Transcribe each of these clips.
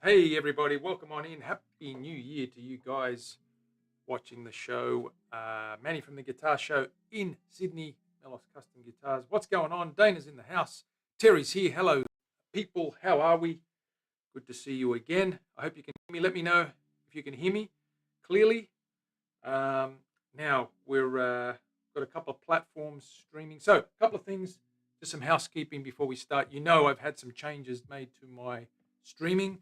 Hey everybody, welcome on in. Happy New Year to you guys watching the show. Manny from the Guitar Show in Sydney, Melos Custom Guitars. What's going on? Dana's in the house. Terry's here. Hello, people. How are we? Good to see you again. I hope you can hear me. Let me know if you can hear me clearly. Now we're got a couple of platforms streaming. So a couple of things, just some housekeeping before we start. You know, I've had some changes made to my streaming.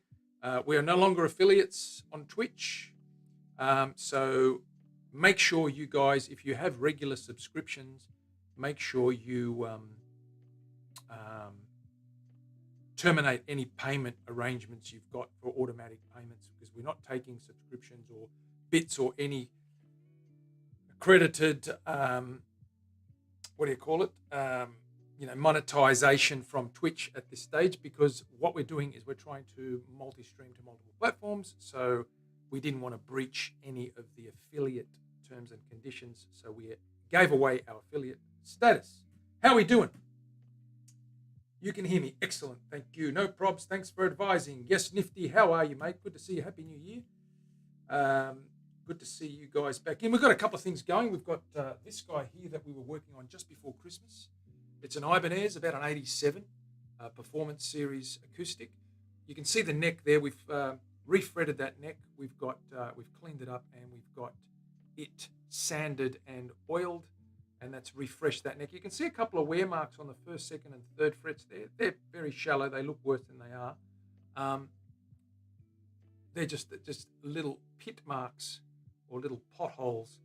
We are no longer affiliates on Twitch. So make sure you guys, if you have regular subscriptions, make sure you terminate any payment arrangements you've got for automatic payments, because we're not taking subscriptions or bits or any accredited, monetization from Twitch at this stage, because what we're doing is we're trying to multi-stream to multiple platforms. So we didn't want to breach any of the affiliate terms and conditions. So we gave away our affiliate status. How are we doing? You can hear me. Excellent. Thank you. No probs. Thanks for advising. Yes, Nifty. How are you, mate? Good to see you. Happy New Year. Good to see you guys back in. We've got a couple of things going. We've got this guy here that we were working on just before Christmas. It's an Ibanez, about an 87 Performance Series acoustic. You can see the neck there. We've refretted that neck. We've cleaned it up, and we've got it sanded and oiled, and that's refreshed that neck. You can see a couple of wear marks on the first, second, and third frets there. They're very shallow. They look worse than they are. They're just little pit marks or little potholes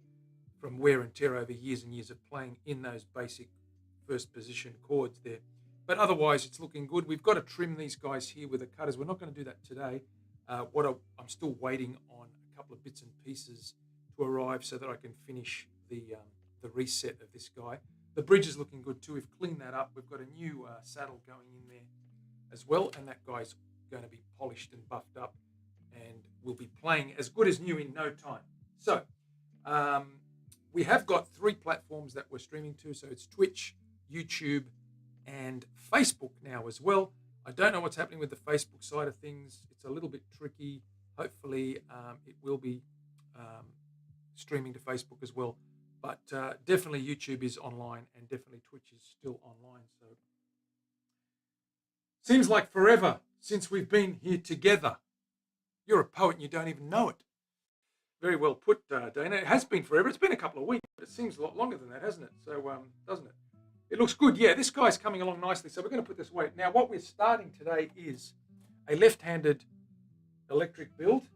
from wear and tear over years and years of playing in those basic first position chords there. But otherwise, it's looking good. We've got to trim these guys here with the cutters. We're not going to do that today. I'm still waiting on a couple of bits and pieces to arrive so that I can finish the reset of this guy. The bridge is looking good too. We've cleaned that up. We've got a new saddle going in there as well, and that guy's going to be polished and buffed up, and we'll be playing as good as new in no time. So we have got 3 platforms that we're streaming to. So it's Twitch, YouTube, and Facebook now as well. I don't know what's happening with the Facebook side of things. It's a little bit tricky. Hopefully it will be streaming to Facebook as well. But definitely YouTube is online, and definitely Twitch is still online. So seems like forever since we've been here together. You're a poet and you don't even know it. Very well put, Dana. It has been forever. It's been a couple of weeks, but it seems a lot longer than that, hasn't it? So, doesn't it? It looks good. Yeah, this guy's coming along nicely. So we're going to put this away. Now, what we're starting today is a left-handed electric build.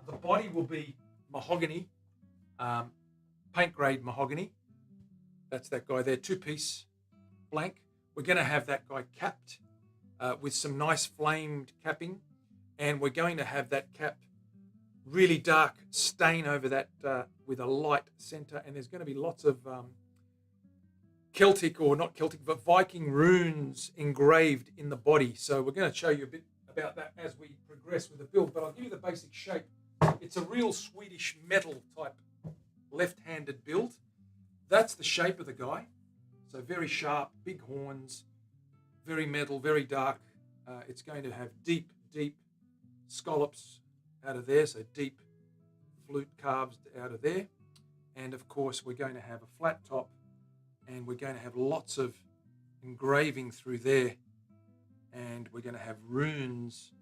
The body will be mahogany, paint-grade mahogany. That's that guy there, 2-piece blank. We're going to have that guy capped with some nice flamed capping, and we're going to have that cap really dark stain over that with a light center, and there's going to be lots of Celtic, or not Celtic, but Viking runes engraved in the body. So we're going to show you a bit about that as we progress with the build, but I'll give you the basic shape. It's a real Swedish metal type left-handed build. That's the shape of the guy. So very sharp, big horns, very metal, very dark. It's going to have deep scallops out of there, so deep flute carves out of there. And of course, we're going to have a flat top, and we're going to have lots of engraving through there, and we're going to have runes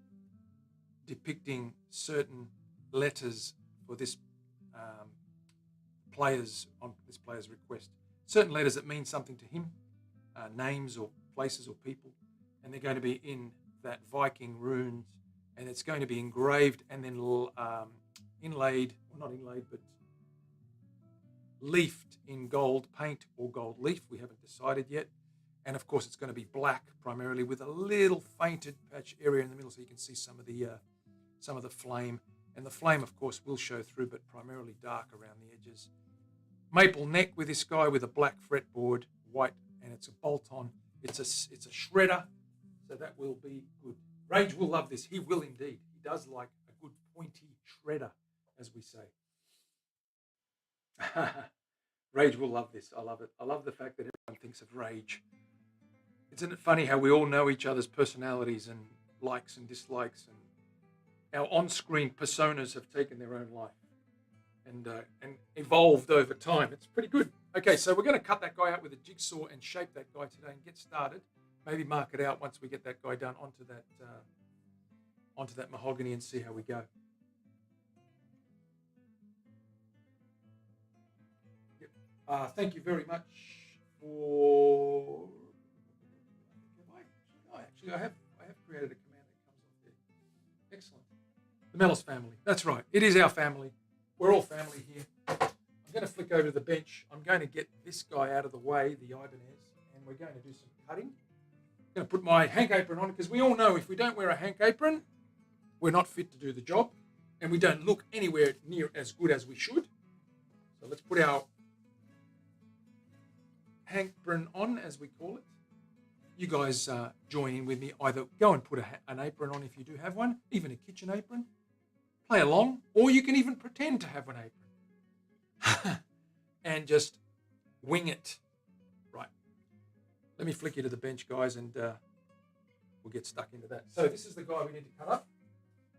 depicting certain letters for this player's request. Certain letters that mean something to him, names or places or people, and they're going to be in that Viking runes. And it's going to be engraved and then inlaid, well, not inlaid, but leafed in gold paint or gold leaf. We haven't decided yet. And of course, it's going to be black primarily, with a little fainted patch area in the middle, so you can see some of the flame. And the flame, of course, will show through, but primarily dark around the edges. Maple neck with this guy with a black fretboard, white, and it's a bolt-on. It's a shredder, so that will be good. Rage will love this. He will indeed. He does like a good pointy shredder, as we say. Rage will love this. I love it. I love the fact that everyone thinks of Rage. Isn't it funny how we all know each other's personalities and likes and dislikes, and our on-screen personas have taken their own life and evolved over time. It's pretty good. Okay, so we're going to cut that guy out with a jigsaw and shape that guy today and get started. Maybe mark it out once we get that guy done onto that mahogany and see how we go. Yep. Thank you very much for. Actually, I have created a command that comes off there. Excellent. The Mellis family. That's right. It is our family. We're all family here. I'm going to flick over to the bench. I'm going to get this guy out of the way, the Ibanez, and we're going to do some cutting. I'm going to put my hank apron on because we all know if we don't wear a hank apron, we're not fit to do the job, and we don't look anywhere near as good as we should. So let's put our hank apron on, as we call it. You guys join in with me. Either go and put an apron on if you do have one, even a kitchen apron. Play along, or you can even pretend to have an apron and just wing it. Right. Let me flick you to the bench, guys, and we'll get stuck into that. So this is the guy we need to cut up.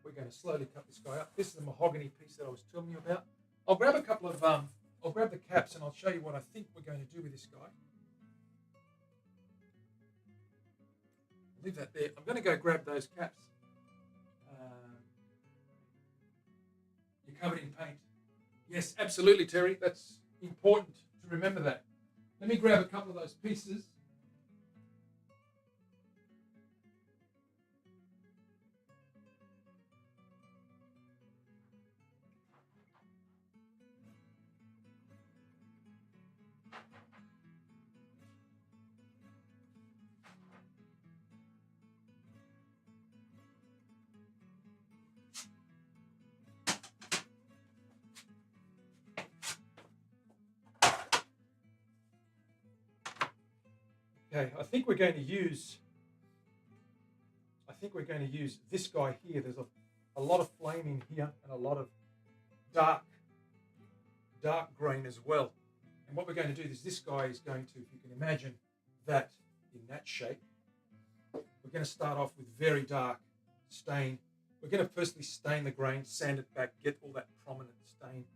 We're going to slowly cut this guy up. This is the mahogany piece that I was telling you about. I'll grab a couple of, I'll grab the caps and I'll show you what I think we're going to do with this guy. Leave that there. I'm going to go grab those caps. You're covered in paint. Yes, absolutely, Terry. That's important to remember that. Let me grab a couple of those pieces. Okay, I think we're going to use this guy here. There's a lot of flame in here and a lot of dark green as well. And what we're going to do is this guy is going to, if you can imagine that in that shape, we're going to start off with very dark stain. We're going to firstly stain the grain, sand it back, get all that prominent stain,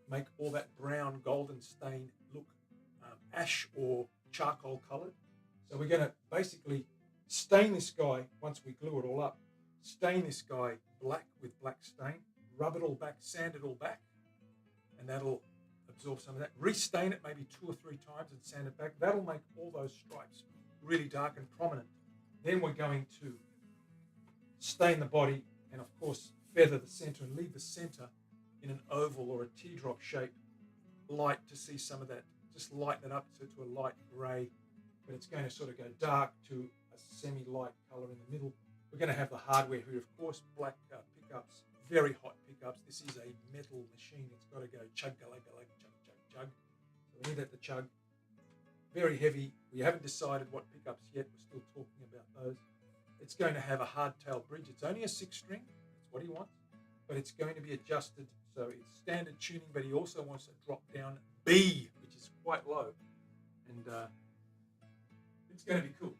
make all that brown golden stain look ash or charcoal colored. So we're going to basically stain this guy once we glue it all up, stain this guy black with black stain, rub it all back, sand it all back, and that'll absorb some of that. Restain it maybe 2 or 3 times and sand it back. That'll make all those stripes really dark and prominent. Then we're going to stain the body and, of course, feather the center and leave the center in an oval or a teardrop shape, light to see some of that. Just light that up to a light grey, but it's going to sort of go dark to a semi-light colour in the middle. We're going to have the hardware here, of course, black pickups, very hot pickups. This is a metal machine. It's got to go chug, chug, chug, chug. So we need that to chug. Very heavy. We haven't decided what pickups yet. We're still talking about those. It's going to have a hardtail bridge. It's only a 6-string. That's what he wants. But it's going to be adjusted. So it's standard tuning, but he also wants a drop down B, which is quite low. And it's going to be cool.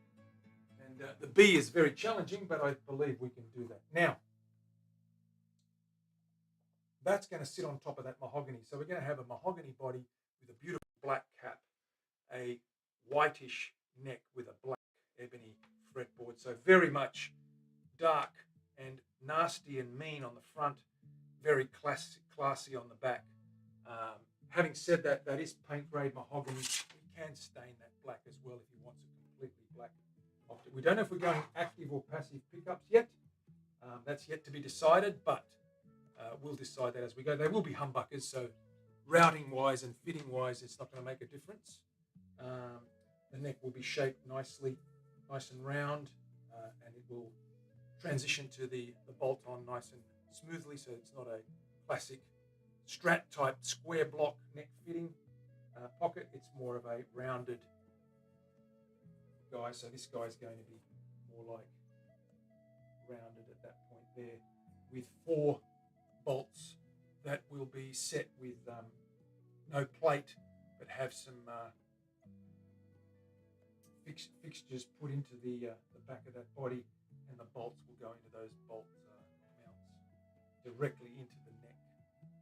And the B is very challenging, but I believe we can do that. Now, that's going to sit on top of that mahogany. So we're going to have a mahogany body with a beautiful black cap, a whitish neck with a black ebony fretboard. So very much dark and nasty and mean on the front, very classy on the back. Having said that, that is paint grade mahogany. We can stain that black as well if he wants it completely black. We don't know if we're going active or passive pickups yet. That's yet to be decided, but we'll decide that as we go. They will be humbuckers, so routing-wise and fitting-wise, it's not going to make a difference. The neck will be shaped nicely, nice and round, and it will transition to the bolt-on nice and smoothly, so it's not a classic strat-type square block neck fitting pocket. It's more of a rounded guy, so this guy is going to be more like rounded at that point there, with 4 bolts that will be set with no plate, but have some fixtures put into the back of that body, and the bolts will go into those bolt mounts. directly into the neck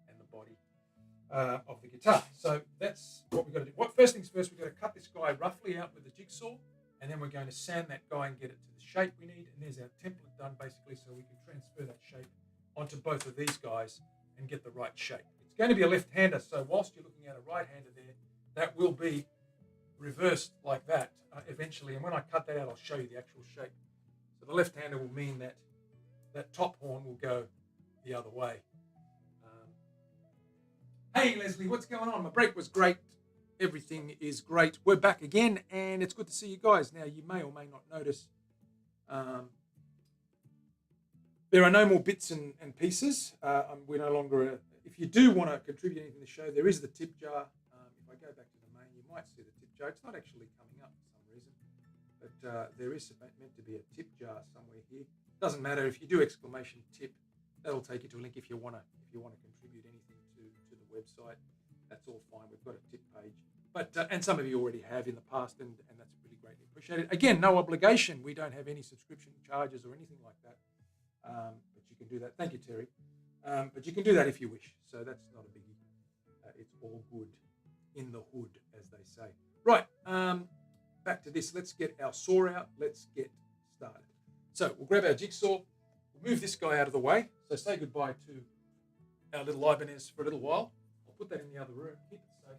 and the body of the guitar. So that's what we've got to do. First things first, we've got to cut this guy roughly out with a jigsaw, and then we're going to sand that guy and get it to the shape we need. And there's our template done basically, so we can transfer that shape onto both of these guys and get the right shape. It's going to be a left-hander, so whilst you're looking at a right-hander there, that will be reversed like that eventually. And when I cut that out, I'll show you the actual shape. So the left-hander will mean that that top horn will go the other way. Hey Leslie, what's going on? My break was great. Everything is great. We're back again, and it's good to see you guys. Now, you may or may not notice there are no more bits and pieces. We're no longer, if you do want to contribute anything to the show, there is the tip jar. If I go back to the main, you might see the tip jar. It's not actually coming up for some reason, but there is meant to be a tip jar somewhere here. Doesn't matter if you do exclamation tip, that'll take you to a link if you want to contribute anything to the website. That's all fine. We've got a tip page, but and some of you already have in the past, and that's really greatly appreciated. Again, no obligation. We don't have any subscription charges or anything like that, but you can do that. Thank you, Terry. But you can do that if you wish. So that's not a biggie. It's all good in the hood, as they say. Right. Back to this. Let's get our saw out. Let's get started. So we'll grab our jigsaw. We'll move this guy out of the way. So say goodbye to our little Ibanez for a little while. I'll put that in the other room. Keep it safe.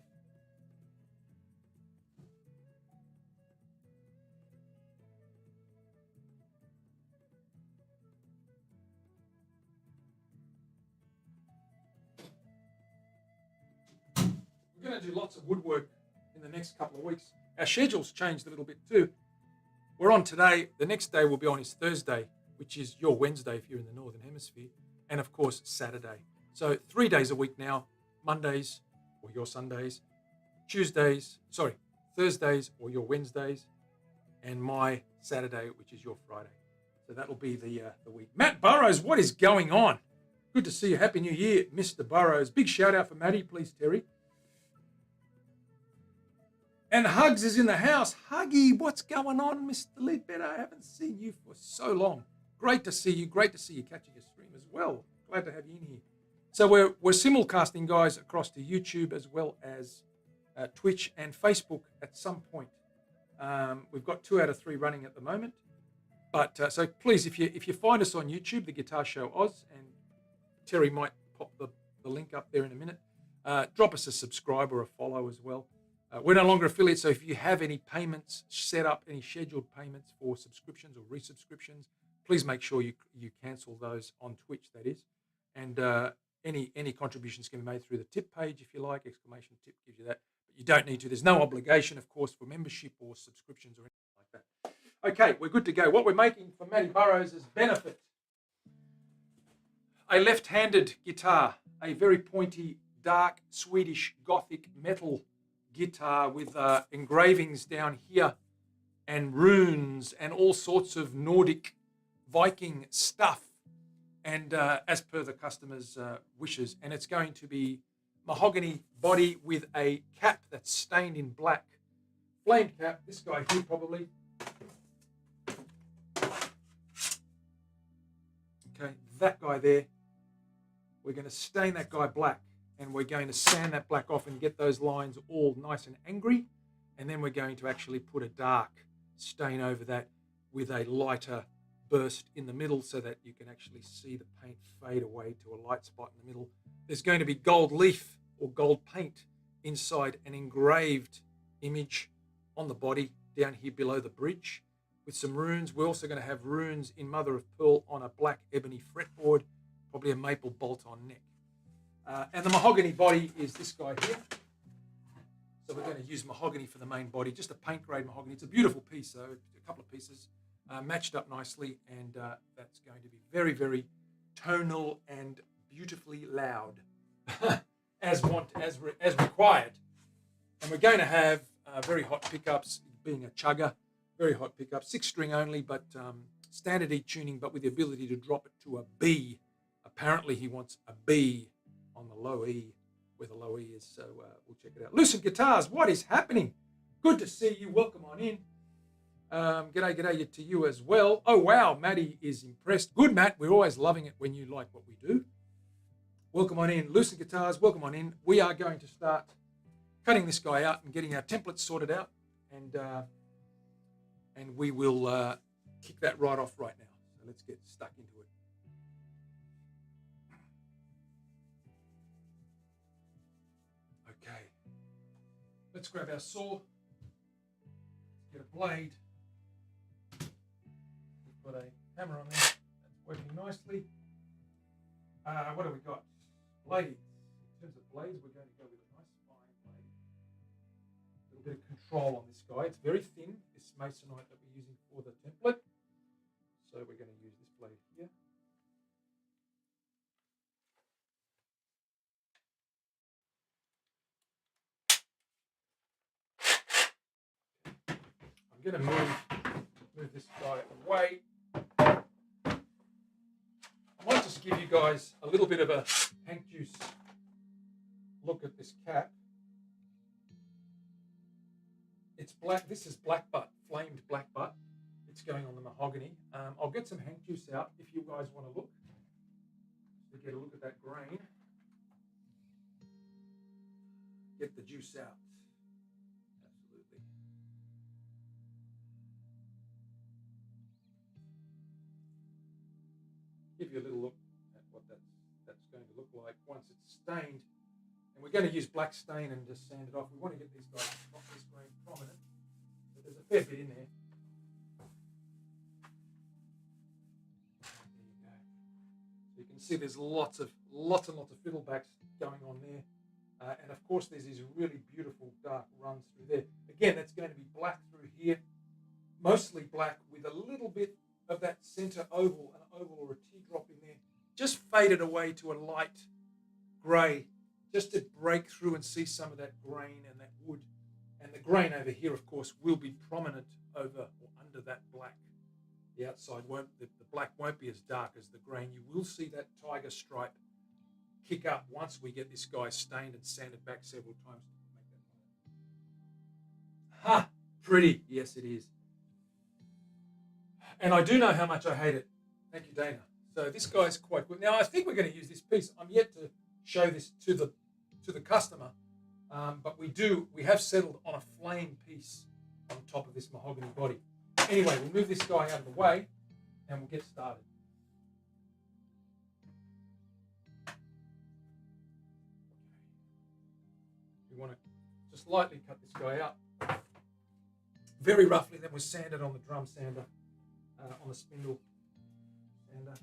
We're going to do lots of woodwork in the next couple of weeks. Our schedule's changed a little bit too. We're on today. The next day we'll be on is Thursday, which is your Wednesday if you're in the Northern Hemisphere, and of course Saturday. So 3 days a week now, Mondays or your Sundays, Thursdays or your Wednesdays, and my Saturday, which is your Friday. So that'll be the week. Matt Burrows, what is going on? Good to see you. Happy New Year, Mr. Burrows. Big shout out for Matty, please, Terry. And Hugs is in the house. Huggy, what's going on, Mr. Leadbetter? I haven't seen you for so long. Great to see you. Great to see you catching a stream as well. Glad to have you in here. So we're simulcasting, guys, across to YouTube as well as Twitch and Facebook at some point. We've got 2 out of 3 running at the moment. But so please, if you find us on YouTube, The Guitar Show Oz, and Terry might pop the link up there in a minute, drop us a subscribe or a follow as well. We're no longer affiliates, so if you have any payments set up, any scheduled payments for subscriptions or resubscriptions, please make sure you cancel those on Twitch, that is. And any contributions can be made through the tip page if you like. Exclamation tip gives you that. But you don't need to. There's no obligation, of course, for membership or subscriptions or anything like that. Okay, we're good to go. What we're making for Matty Burrows' benefit: a left-handed guitar, a very pointy, dark, Swedish Gothic metal guitar with engravings down here and runes and all sorts of Nordic Viking stuff, and as per the customer's wishes. And it's going to be mahogany body with a cap that's stained in black, flamed cap. This guy here probably. Okay, that guy there. We're going to stain that guy black, and we're going to sand that black off and get those lines all nice and angry. And then we're going to actually put a dark stain over that with a lighter burst in the middle so that you can actually see the paint fade away to a light spot in the middle. There's going to be gold leaf or gold paint inside an engraved image on the body down here below the bridge with some runes. We're also going to have runes in mother of pearl on a black ebony fretboard, probably a maple bolt-on neck. And the mahogany body is this guy here. So we're going to use mahogany for the main body, just a paint grade mahogany. It's a beautiful piece, though, a couple of pieces matched up nicely, and that's going to be very, very tonal and beautifully loud, as required. And we're going to have very hot pickups, being a chugger, very hot pickups, 6-string only, but standard E tuning, but with the ability to drop it to a B. Apparently he wants a B on the low E, where the low E is, so we'll check it out. Lucid Guitars, what is happening? Good to see you. Welcome on in. G'day to you as well. Oh, wow, Matty is impressed. Good, Matt. We're always loving it when you like what we do. Welcome on in. Lucid Guitars, welcome on in. We are going to start cutting this guy out and getting our templates sorted out, and we will kick that right off right now. So let's get stuck into it. Okay, let's grab our saw, get a blade. We've got a hammer on there, that's working nicely. What have we got? Blades. In terms of blades, we're going to go with a nice fine blade. A little bit of control on this guy. It's very thin, this masonite that we're using for the template. So we're going to use this blade here. I'm going to move this guy away. I might just give you guys a little bit of a hank juice look at this cap. It's black. This is black butt, flamed black butt. It's going on the mahogany. I'll get some hank juice out if you guys want to look. To get a look at that grain. Get the juice out. Absolutely. Give you a little look at what that's going to look like once it's stained. And we're going to use black stain and just sand it off. We want to get these guys, this grain prominent. But there's a fair bit in there. There you go. So you can see there's lots and lots of fiddlebacks going on there. And of course there's these really beautiful dark runs through there. Again, that's going to be black through here. Mostly black with a little bit of that center oval, an oval or a teardrop in there, just faded away to a light grey, just to break through and see some of that grain and that wood. And the grain over here, of course, will be prominent over or under that black. The outside won't, the black won't be as dark as the grain. You will see that tiger stripe kick up once we get this guy stained and sanded back several times to make that. Ha! Pretty. Yes, it is. And I do know how much I hate it. Thank you, Dana. So this guy's quite good. Now, I think we're going to use this piece. I'm yet to show this to the customer, but we have settled on a flame piece on top of this mahogany body. Anyway, we'll move this guy out of the way and we'll get started. We want to just lightly cut this guy out very roughly, then we'll sand it on the drum sander, on the spindle sander.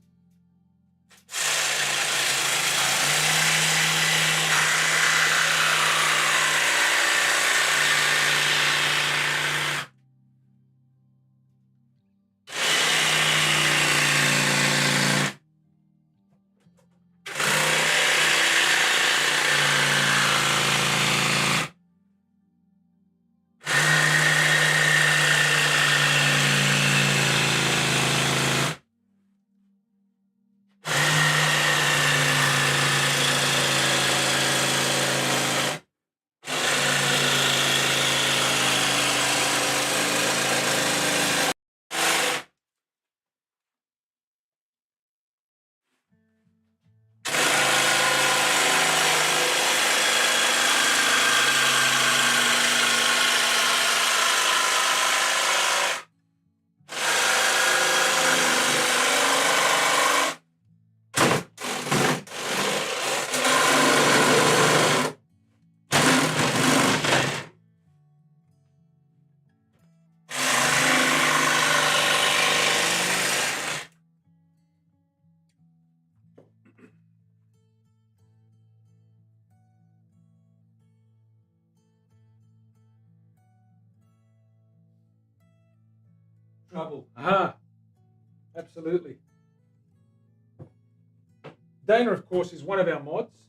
Trouble. Aha. Absolutely. Dana, of course, is one of our mods.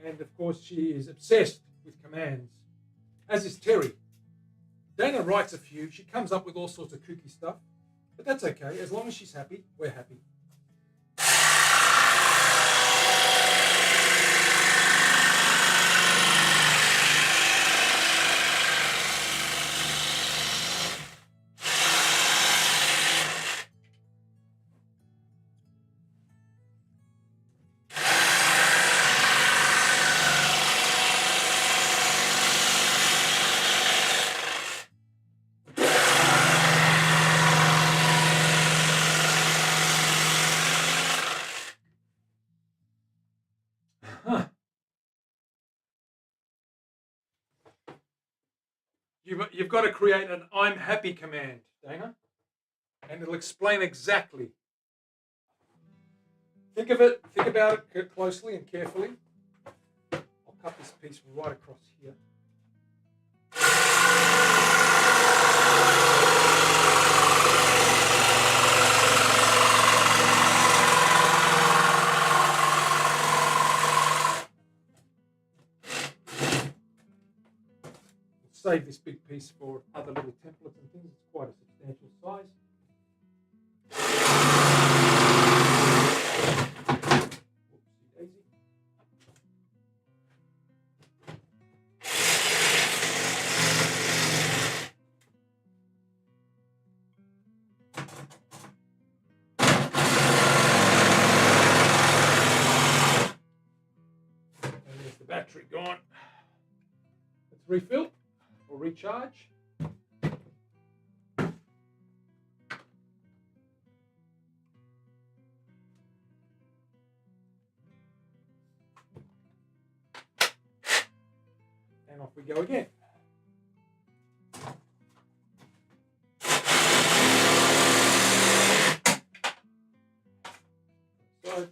And, of course, she is obsessed with commands, as is Terry. Dana writes a few. She comes up with all sorts of kooky stuff. But that's okay. As long as she's happy, we're happy. You've got to create an I'm happy command, Dana, and it'll explain exactly. Think about it closely and carefully. I'll cut this piece right across here. Save this big piece for other little templates and things. It's quite a substantial size. Whoopsie daisy. And there's the battery gone. Let's refill. Or recharge. And off we go again. So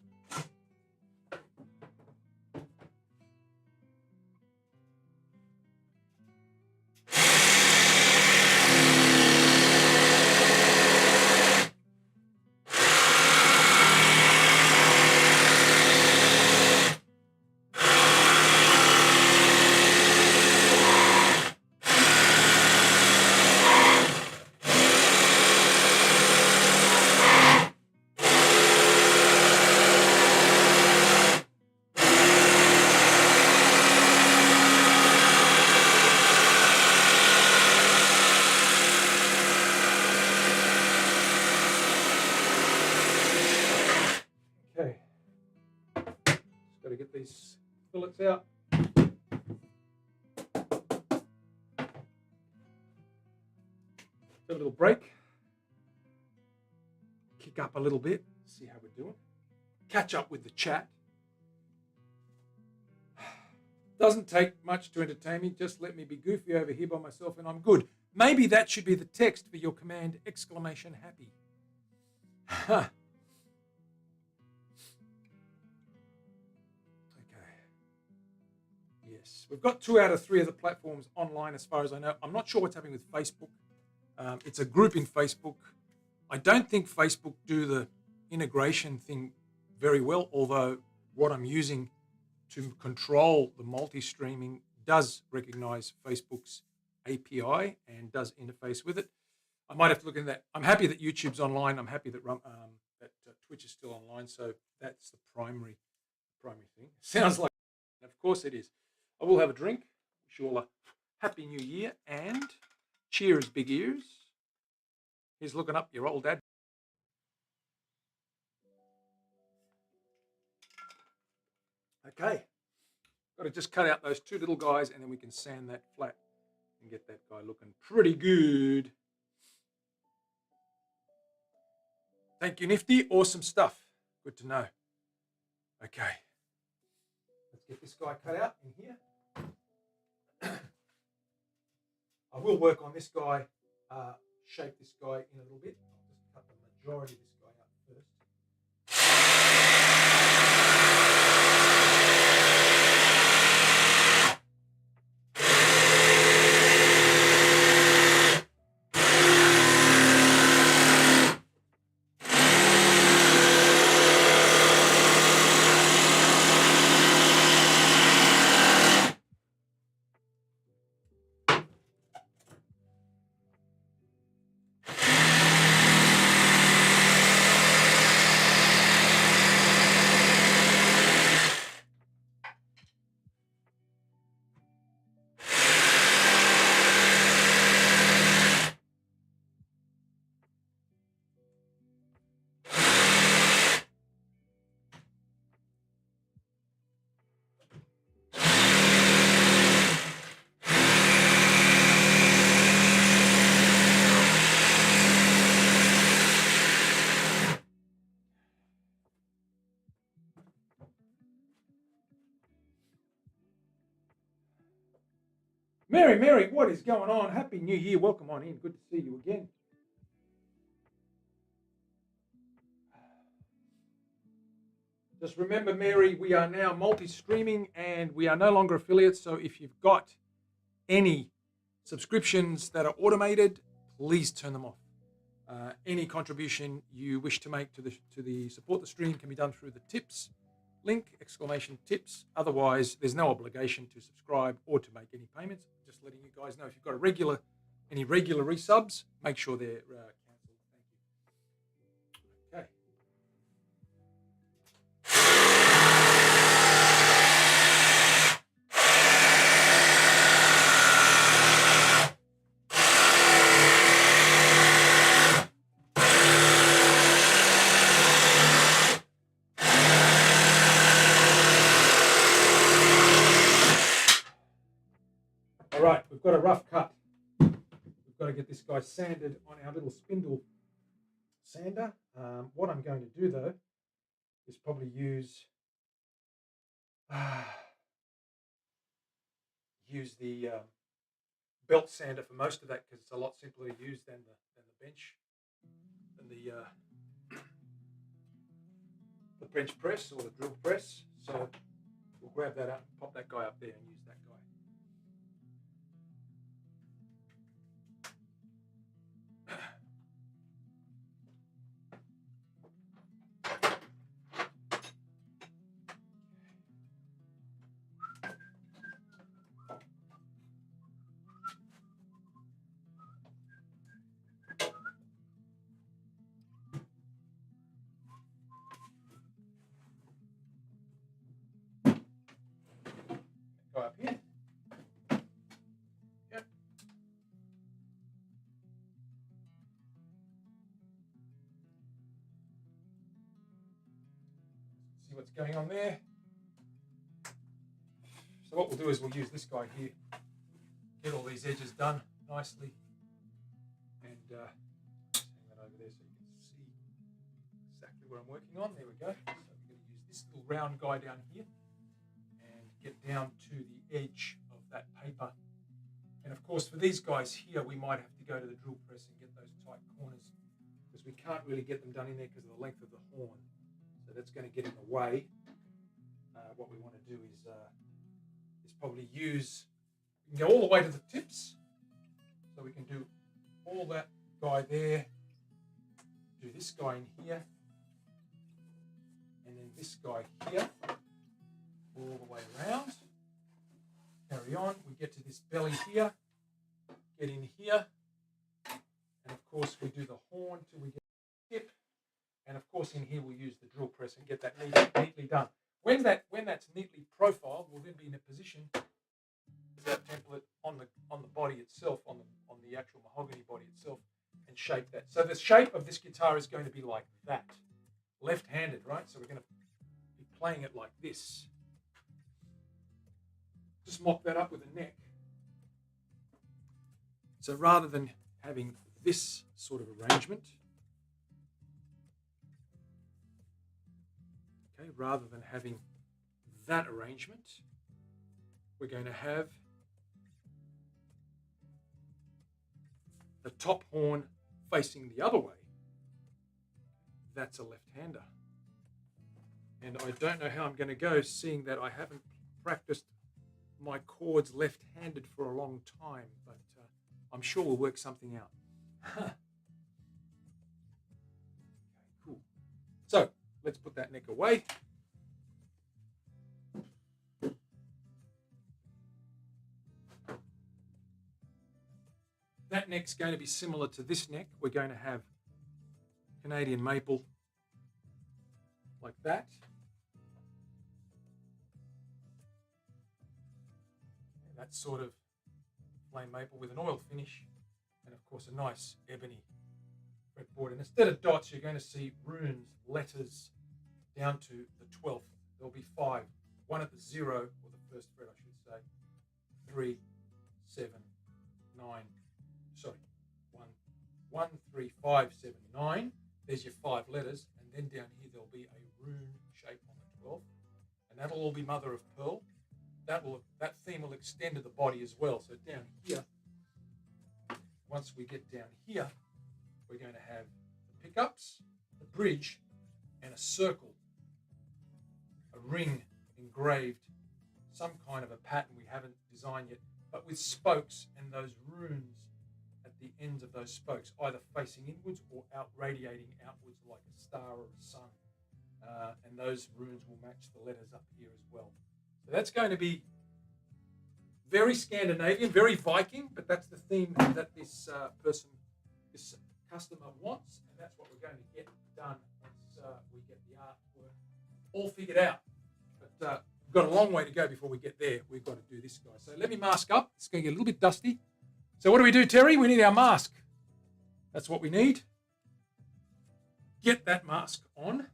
got to get these fillets out. A little break. Kick up a little bit. See how we're doing. Catch up with the chat. Doesn't take much to entertain me. Just let me be goofy over here by myself and I'm good. Maybe that should be the text for your command !happy. Yes, we've got 2 out of 3 of the platforms online as far as I know. I'm not sure what's happening with Facebook. It's a group in Facebook. I don't think Facebook do the integration thing very well, although what I'm using to control the multi-streaming does recognize Facebook's API and does interface with it. I might have to look into that. I'm happy that YouTube's online. I'm happy that Twitch is still online. So that's the primary thing. Sounds like, of course it is. I will have a drink. Wish you all a happy new year and cheers, big ears. Here's looking up your old dad. Okay. Got to just cut out those 2 little guys and then we can sand that flat and get that guy looking pretty good. Thank you, Nifty. Awesome stuff. Good to know. Okay. Let's get this guy cut out in here. I will work on this guy, shape this guy in a little bit. I'll just cut the majority of this guy out first. Mary, what is going on? Happy New Year. Welcome on in. Good to see you again. Just remember, Mary, we are now multi-streaming and we are no longer affiliates. So if you've got any subscriptions that are automated, please turn them off. Any contribution you wish to make to the support the stream can be done through the tips link, !tips. Otherwise, there's no obligation to subscribe or to make any payments. Just letting you guys know, if you've got any regular resubs, make sure they're cancelled. Thank you. Okay. All right, we've got a rough cut. We've got to get this guy sanded on our little spindle sander. What I'm going to do, though, is probably use the belt sander for most of that, because it's a lot simpler to use than the bench and the bench press or the drill press. So we'll grab that up, pop that guy up there, and use that guy. Go up here. Yep. See what's going on there. So what we'll do is we'll use this guy here, get all these edges done nicely, and hang that over there so you can see exactly what I'm working on. There we go. So we're going to use this little round guy down here and get down to the edge of that paper. And of course, for these guys here, we might have to go to the drill press and get those tight corners, because we can't really get them done in there because of the length of the horn. So that's going to get in the way. What we want to do is probably use, we can go all the way to the tips. So we can do all that guy there, do this guy in here, and then this guy here, all the way around. Carry on, we get to this belly here, get in here, and of course we do the horn till we get the tip, and of course in here we'll use the drill press and get that neatly done. When that's neatly profiled, we'll then be in a position with that template on the body itself, on the actual mahogany body itself, and shape that. So the shape of this guitar is going to be like that, left-handed, right? So we're going to be playing it like this. Just mop that up with a neck. So rather than having this sort of arrangement, okay, rather than having that arrangement, we're going to have the top horn facing the other way. That's a left-hander. And I don't know how I'm going to go, seeing that I haven't practiced my chords left-handed for a long time, but I'm sure we'll work something out. Okay, cool. So let's put that neck away. That neck's going to be similar to this neck. We're going to have Canadian maple like that. And that's sort of plain maple with an oil finish, and of course a nice ebony fretboard. And instead of dots, you're going to see runes, letters down to the 12th. There'll be 5, 1 at the 0, or the first fret I should say, 3, 7, 9, sorry, 1, 3, 5, 7, 9. There's your 5 letters, and then down here there'll be a rune shape on the 12th, and that'll all be mother of pearl. that theme will extend to the body as well. So down here, once we get down here, we're going to have the pickups, the bridge, and a circle, a ring engraved, some kind of a pattern we haven't designed yet, but with spokes and those runes at the ends of those spokes, either facing inwards or radiating outwards like a star or a sun. And those runes will match the letters up here as well. So that's going to be very Scandinavian, very Viking, but that's the theme that this customer wants, and that's what we're going to get done once we get the artwork all figured out. But we've got a long way to go before we get there. We've got to do this, guys. So let me mask up. It's going to get a little bit dusty. So what do we do, Terry? We need our mask. That's what we need. Get that mask on.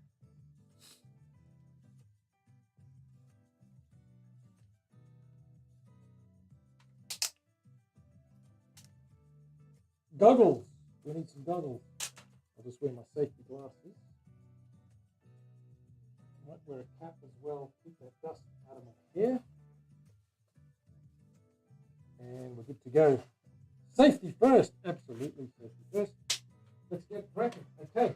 Goggles. We need some goggles. I'll just wear my safety glasses. I might wear a cap as well, keep that dust out of my hair. And we're good to go. Safety first. Absolutely safety first. Let's get cracking. Okay.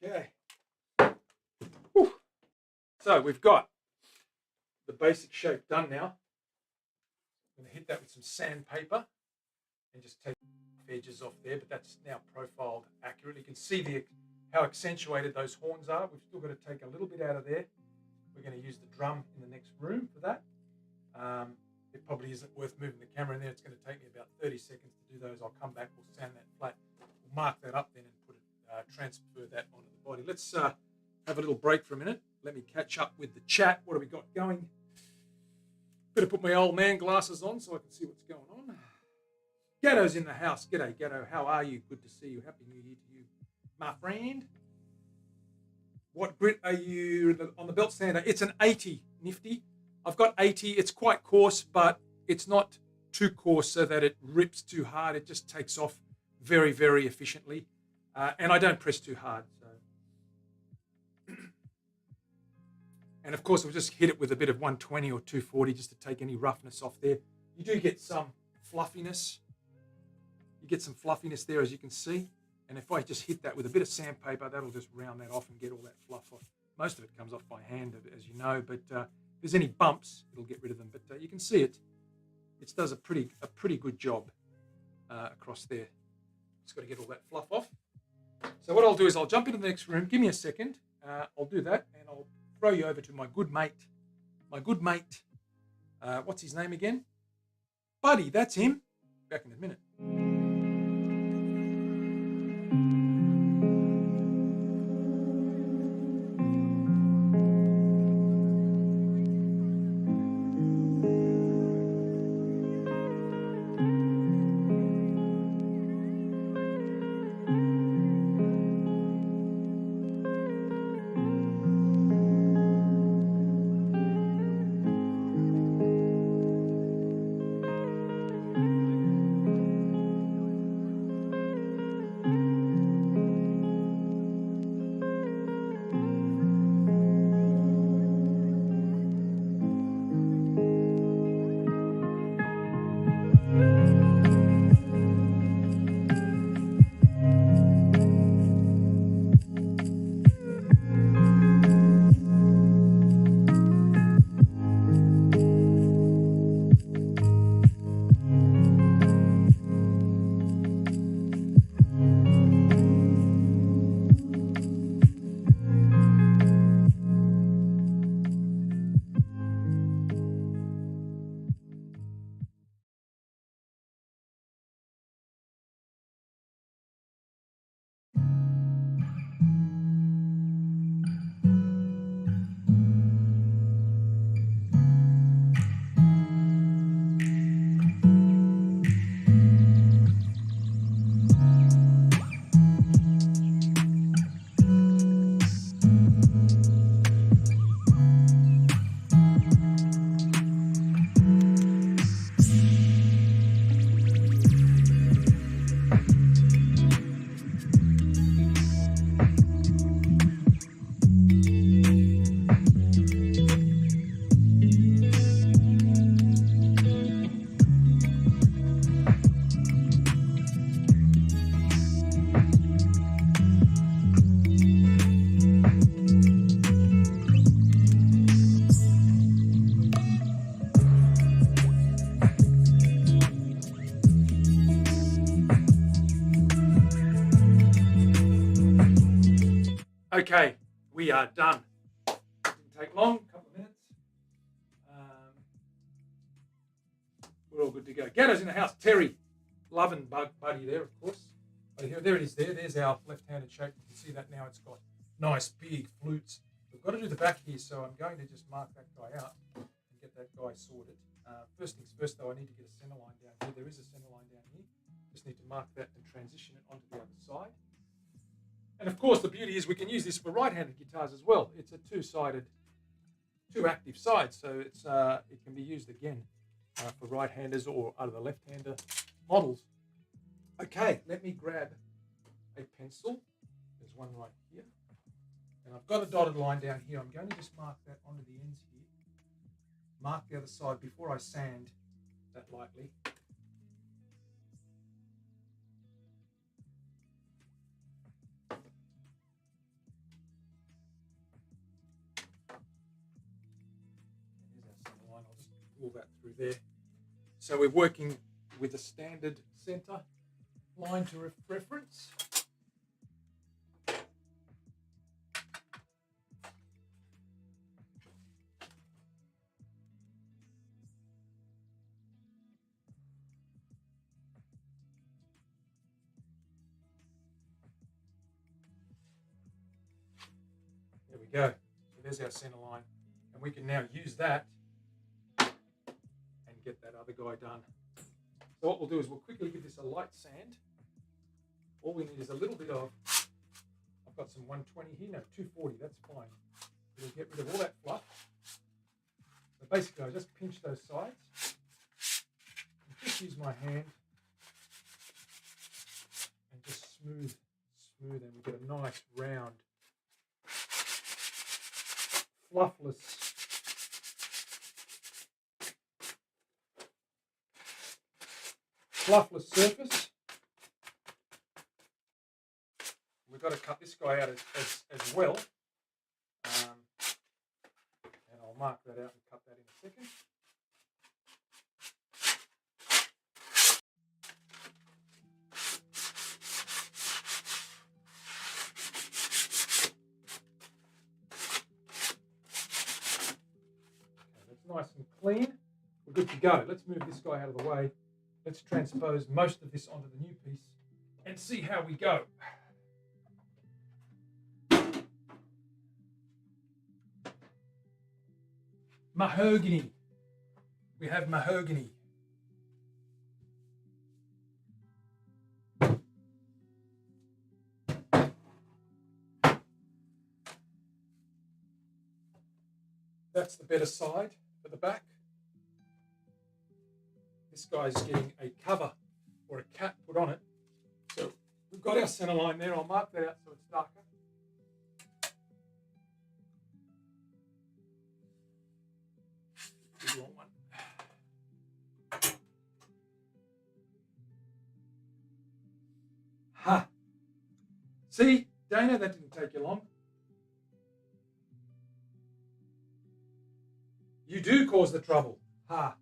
Okay. Whew. So we've got the basic shape done now. I'm going to hit that with some sandpaper and just take the edges off there, but that's now profiled accurately. You can see how accentuated those horns are. We've still got to take a little bit out of there. We're going to use the drum in the next room for that. It probably isn't worth moving the camera in there. It's going to take me about 30 seconds to do those. I'll come back, we'll sand that flat, we'll mark that up then and put it, transfer that onto the body. Let's have a little break for a minute. Let me catch up with the chat. What have we got going? Better put my old man glasses on so I can see what's going on. Gatto's in the house. G'day, Gatto. How are you? Good to see you. Happy New Year to you, my friend. What grit are you on the belt sander? It's an 80 nifty. I've got 80. It's quite coarse, but it's not too coarse so that it rips too hard. It just takes off very, very efficiently. And I don't press too hard. So. And of course, I'll just hit it with a bit of 120 or 240 just to take any roughness off there. You do get some fluffiness. You get some fluffiness there, as you can see. And if I just hit that with a bit of sandpaper, that'll just round that off and get all that fluff off. Most of it comes off by hand, as you know, but if there's any bumps, it'll get rid of them. But you can see it. It does a pretty good job across there. Just got to get all that fluff off. So what I'll do is I'll jump into the next room. Give me a second. I'll do that, and I'll throw you over to my good mate. What's his name again? Buddy, that's him. Back in a minute. Okay, we are done. Didn't take long, a couple of minutes. We're all good to go. Gatto's in the house. Terry, loving Buddy there, of course. There it is there. There's our left-handed shape. You can see that now. It's got nice big flutes. We've got to do the back here, so I'm going to just mark that guy out and get that guy sorted. First things first, though, I need to get a center line down here. There is a center line down here. Just need to mark that and transition it onto the other side. And of course, the beauty is we can use this for right-handed guitars as well. It's a two-sided, two active sides, so it's it can be used again for right-handers or out of the left-hander models. Okay, let me grab a pencil. There's one right here. And I've got a dotted line down here. I'm going to just mark that onto the ends here. Mark the other side before I sand that lightly. through there. So we're working with a standard center line to reference. There we go. So there's our center line. And we can now use that and get that other guy done. So what we'll do is we'll quickly give this a light sand. All we need is a little bit of, I've got some 120 here, no, 240, that's fine. We'll get rid of all that fluff. So basically I just pinch those sides and just use my hand and just smooth, and we get a nice round, fluffless surface. We've got to cut this guy out as well. And I'll mark that out and cut that in a second. Okay, that's nice and clean. We're good to go. Let's move this guy out of the way. Let's transpose most of this onto the new piece and see how we go. Mahogany. We have mahogany. That's the better side for the back. This guy's getting a cover or a cap put on it. So we've got our center line there. I'll mark that out so it's darker. You want one. Ha! See, Dana, that didn't take you long. You do cause the trouble. Ha!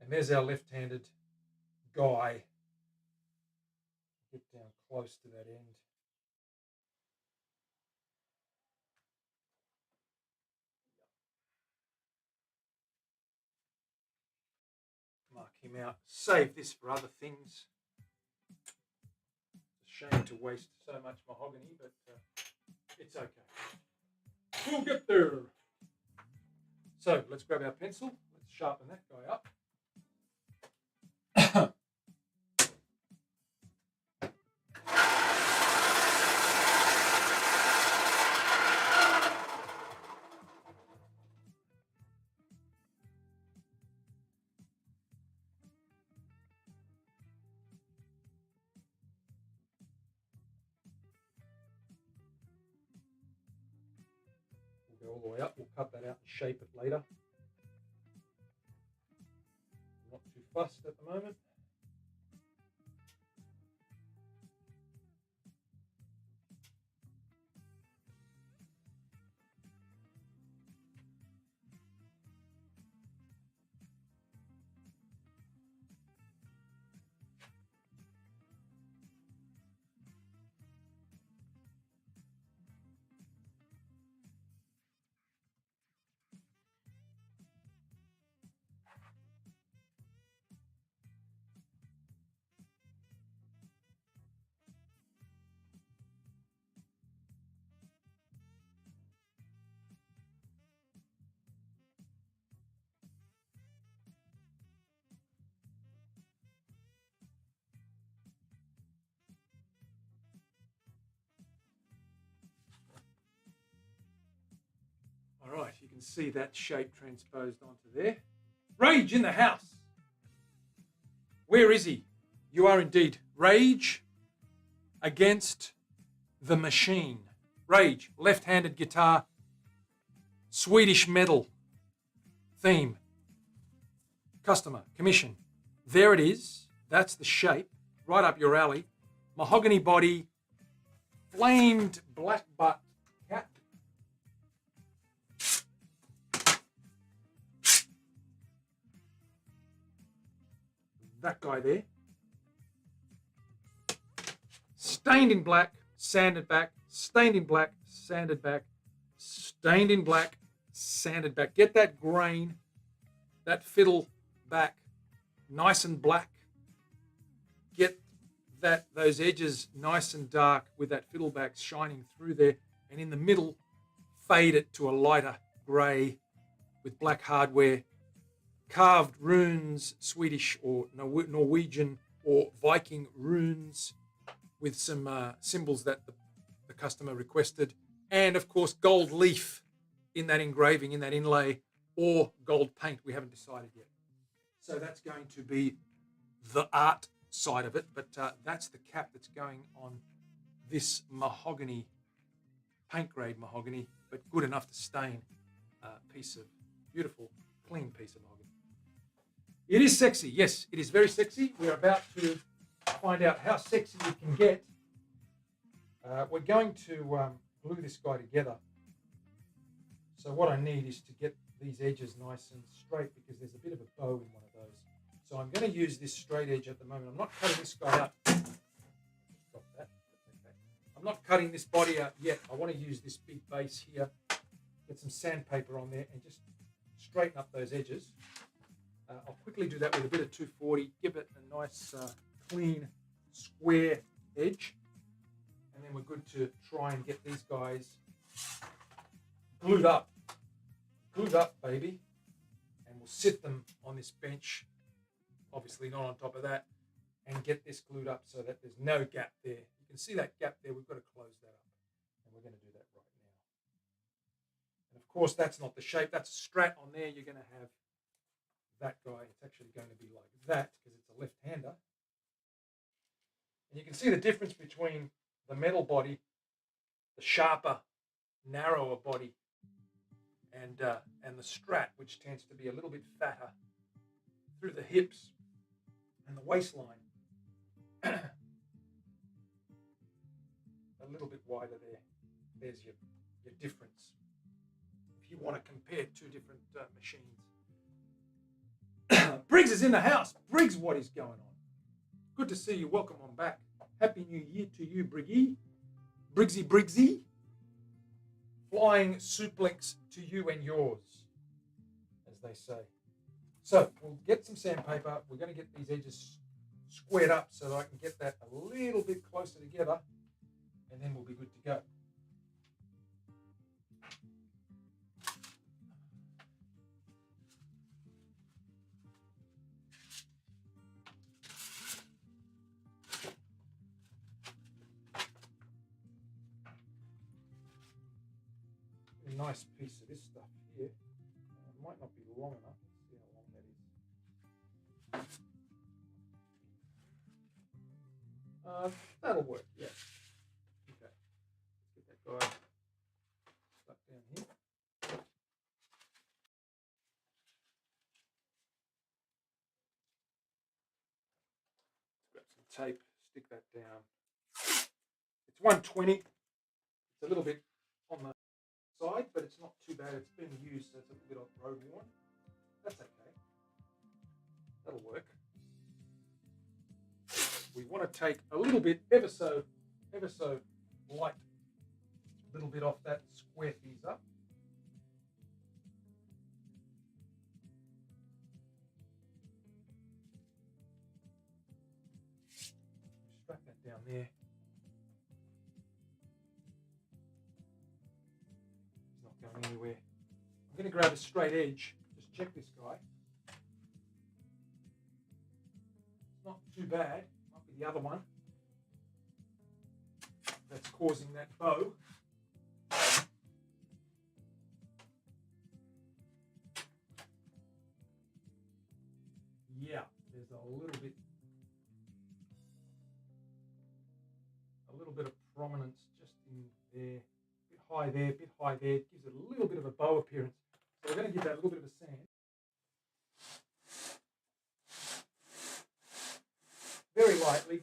There's our left-handed guy. Get down close to that end. Mark him out. Save this for other things. It's a shame to waste so much mahogany, but it's okay. We'll get there. So let's grab our pencil. Let's sharpen that guy up. We'll go all the way up. We'll cut that out and shape it later. I'm not too fussed at the moment. All right, you can see that shape transposed onto there. Rage in the house. Where is he? You are indeed. Rage against the machine. Rage, left-handed guitar, Swedish metal, theme, customer, commission. There it is. That's the shape, right up your alley. Mahogany body, flamed black butt cap. That guy there. Stained in black, sanded back, stained in black, sanded back, stained in black, sanded back. Get that grain, that fiddle back, nice and black. Get those edges nice and dark with that fiddle back shining through there, and in the middle, fade it to a lighter grey with black hardware. Carved runes, Swedish or Norwegian or Viking runes with some symbols that the customer requested. And of course, gold leaf in that engraving, in that inlay, or gold paint. We haven't decided yet. So that's going to be the art side of it. But that's the cap that's going on this mahogany, paint grade mahogany, but good enough to stain piece of beautiful, clean piece of mahogany. It is sexy. Yes, it is very sexy. We're about to find out how sexy it can get. We're going to glue this guy together. So what I need is to get these edges nice and straight because there's a bit of a bow in one of those. So I'm going to use this straight edge at the moment. I'm not cutting this guy up. Stop that. That's okay. I'm not cutting this body out yet. I want to use this big base here, get some sandpaper on there and just straighten up those edges. I'll quickly do that with a bit of 240, give it a nice clean square edge, and then we're good to try and get these guys glued up, baby, and we'll sit them on this bench, obviously not on top of that, and get this glued up so that there's no gap there. You can see that gap there. We've got to close that up, and we're going to do that right now. And of course, that's not the shape. That's a strat on there. You're going to have that guy. It's actually going to be like that because it's a left-hander. And you can see the difference between the metal body, the sharper, narrower body, and the strat, which tends to be a little bit fatter through the hips and the waistline. A little bit wider there. There's your difference. If you want to compare two different machines. Briggs is in the house. Briggs, what is going on? Good to see you. Welcome on back. Happy New Year to you, Briggy. Briggsy. Flying suplex to you and yours, as they say. So we'll get some sandpaper. We're going to get these edges squared up so that I can get that a little bit closer together, and then we'll be good to go. A nice piece of this stuff here. It might not be long enough. Let's see how long that is. That'll work, yeah. Okay. Let's get that guy stuck down here. Let's grab some tape, stick that down. It's 120. It's a little bit on the side, but it's not too bad. It's been used, so it's a little bit road worn. That's okay. That'll work. We want to take a little bit, ever so light, a little bit off that, square these up. Strap that down there. Going anywhere. I'm going to grab a straight edge. Just check this guy. It's not too bad. Might be the other one that's causing that bow. Yeah, there's a little bit of prominence just in there. High there, bit high there. It gives it a little bit of a bow appearance. So we're going to give that a little bit of a sand. lightly,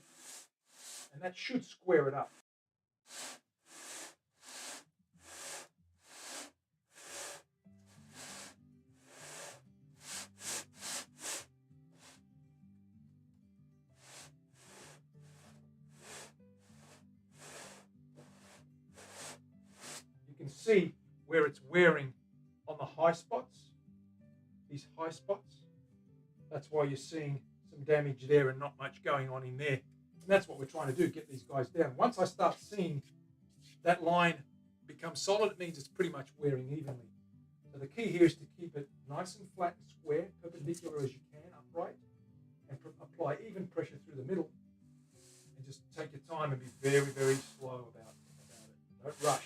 and that should square it up. You can see where it's wearing on the high spots, these high spots. That's why you're seeing some damage there and not much going on in there. And that's what we're trying to do, get these guys down. Once I start seeing that line become solid, it means it's pretty much wearing evenly. So the key here is to keep it nice and flat and square, perpendicular as you can, upright, and apply even pressure through the middle. And just take your time and be very, very slow about it. Don't rush.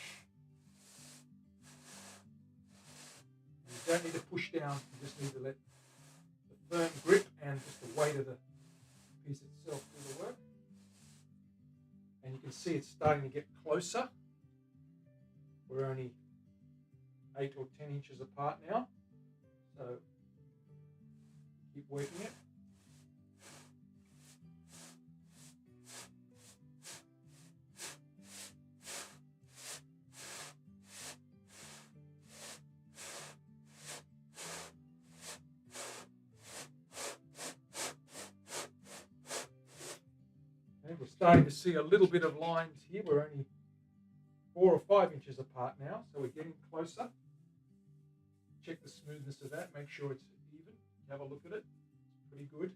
And you don't need to push down, you just need to let the firm grip and just the weight of the piece itself do the work. And you can see it's starting to get closer. We're only 8 or 10 inches apart now, so keep working it. And we're starting to see a little bit of lines here. We're only 4 or 5 inches apart now, so we're getting closer. Check the smoothness of that, make sure it's even. Have a look at it, it's pretty good.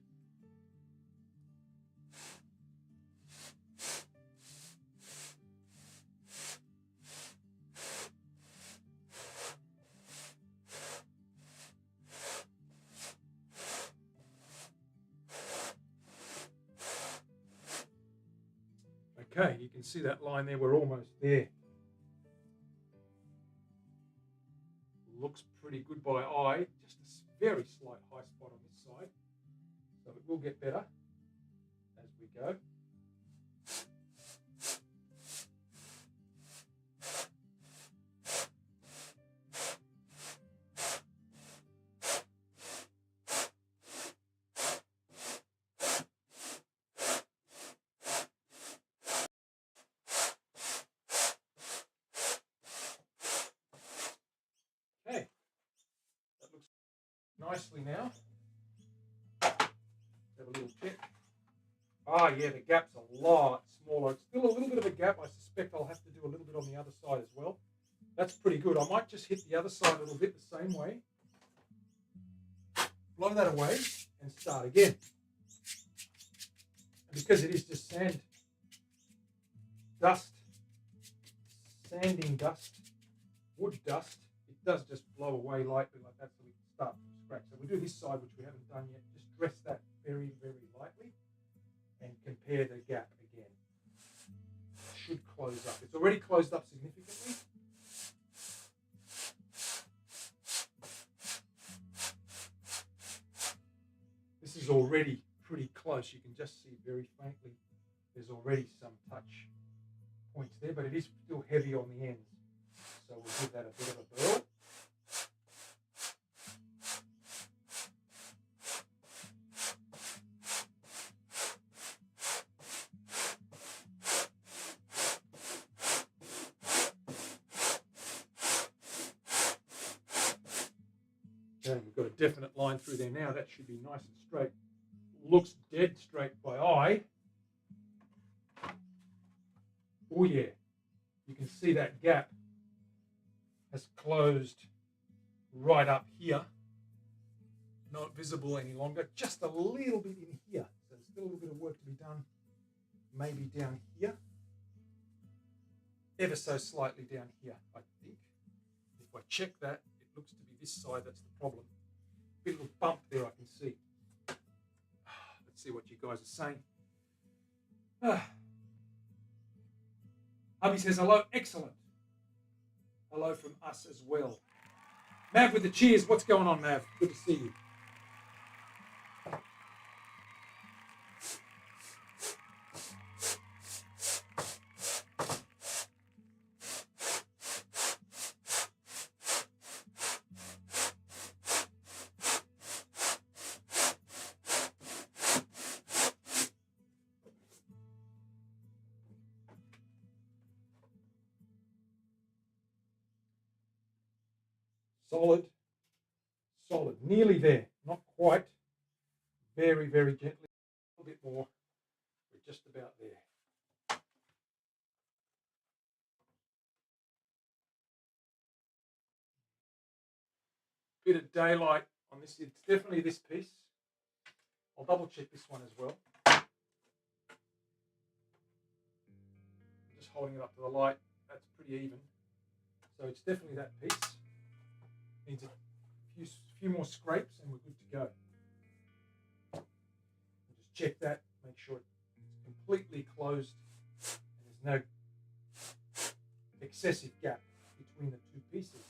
Okay, you can see that line there, we're almost there. Looks pretty good by eye, just a very slight high spot on this side. So it will get better as we go. Okay, that looks nicely now. Have a little check. Ah, yeah, the gap's a lot smaller. It's still a little bit of a gap. I suspect I'll have to do a little bit on the other side as well. That's pretty good. I might just hit the other side a little bit the same way. Blow that away and start again. And because it is just sand, dust, sanding dust, wood dust, it does just blow away lightly like that, so we can start from scratch. So we do this side, which we haven't done yet. Just dress that very, very lightly and compare the gap again. It should close up. It's already closed up significantly. This is already pretty close. You can just see very faintly there's already some touch points there, but it is still heavy on the ends. So we'll give that a bit of a burl. Okay, we've got a definite line through there now. That should be nice and straight. Looks dead straight by eye. Oh yeah, you can see that gap has closed right up here. Not visible any longer, just a little bit in here. So there's still a little bit of work to be done, maybe down here. Ever so slightly down here, I think. If I check that, it looks to be this side that's the problem. Bit of a bump there I can see. Let's see what you guys are saying. Hubby says hello, excellent. Hello from us as well. Mav with the cheers, what's going on, Mav? Good to see you. solid, solid. Nearly there, not quite. Very, very gently. A little bit more. We're just about there. Bit of daylight on this. It's definitely this piece. I'll double check this one as well. Just holding it up to the light. That's pretty even. So it's definitely that piece. Needs a few more scrapes and we're good to go. Just check that, make sure it's completely closed and there's no excessive gap between the two pieces.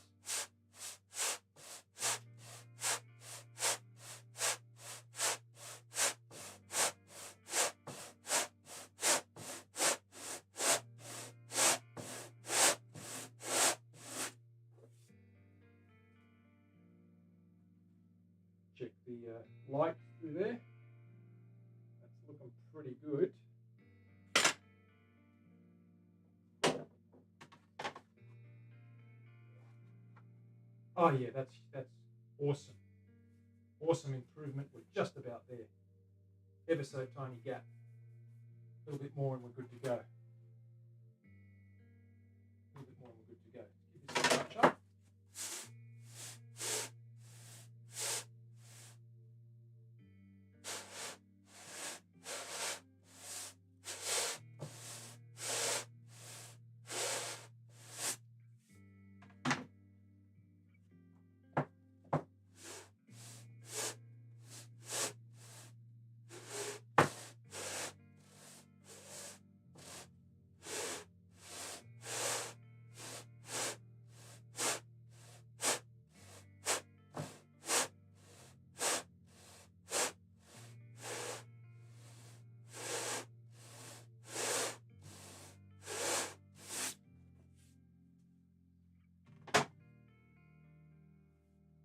Check the light through there. That's looking pretty good. Oh yeah, that's awesome. Awesome improvement. We're just about there. Ever so tiny gap. A little bit more and we're good to go. A little bit more and we're good to go. Give this a touch up.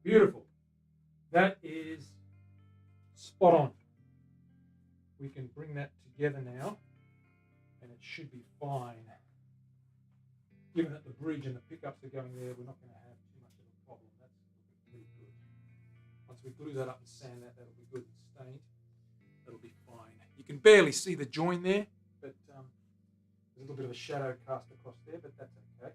Beautiful. That is spot on. We can bring that together now and it should be fine. Given that the bridge and the pickups are going there, we're not going to have too much of a problem. That's looking pretty good. Once we glue that up and sand that, that'll be good and stained. That'll be fine. You can barely see the join there, but there's a little bit of a shadow cast across there, but that's okay.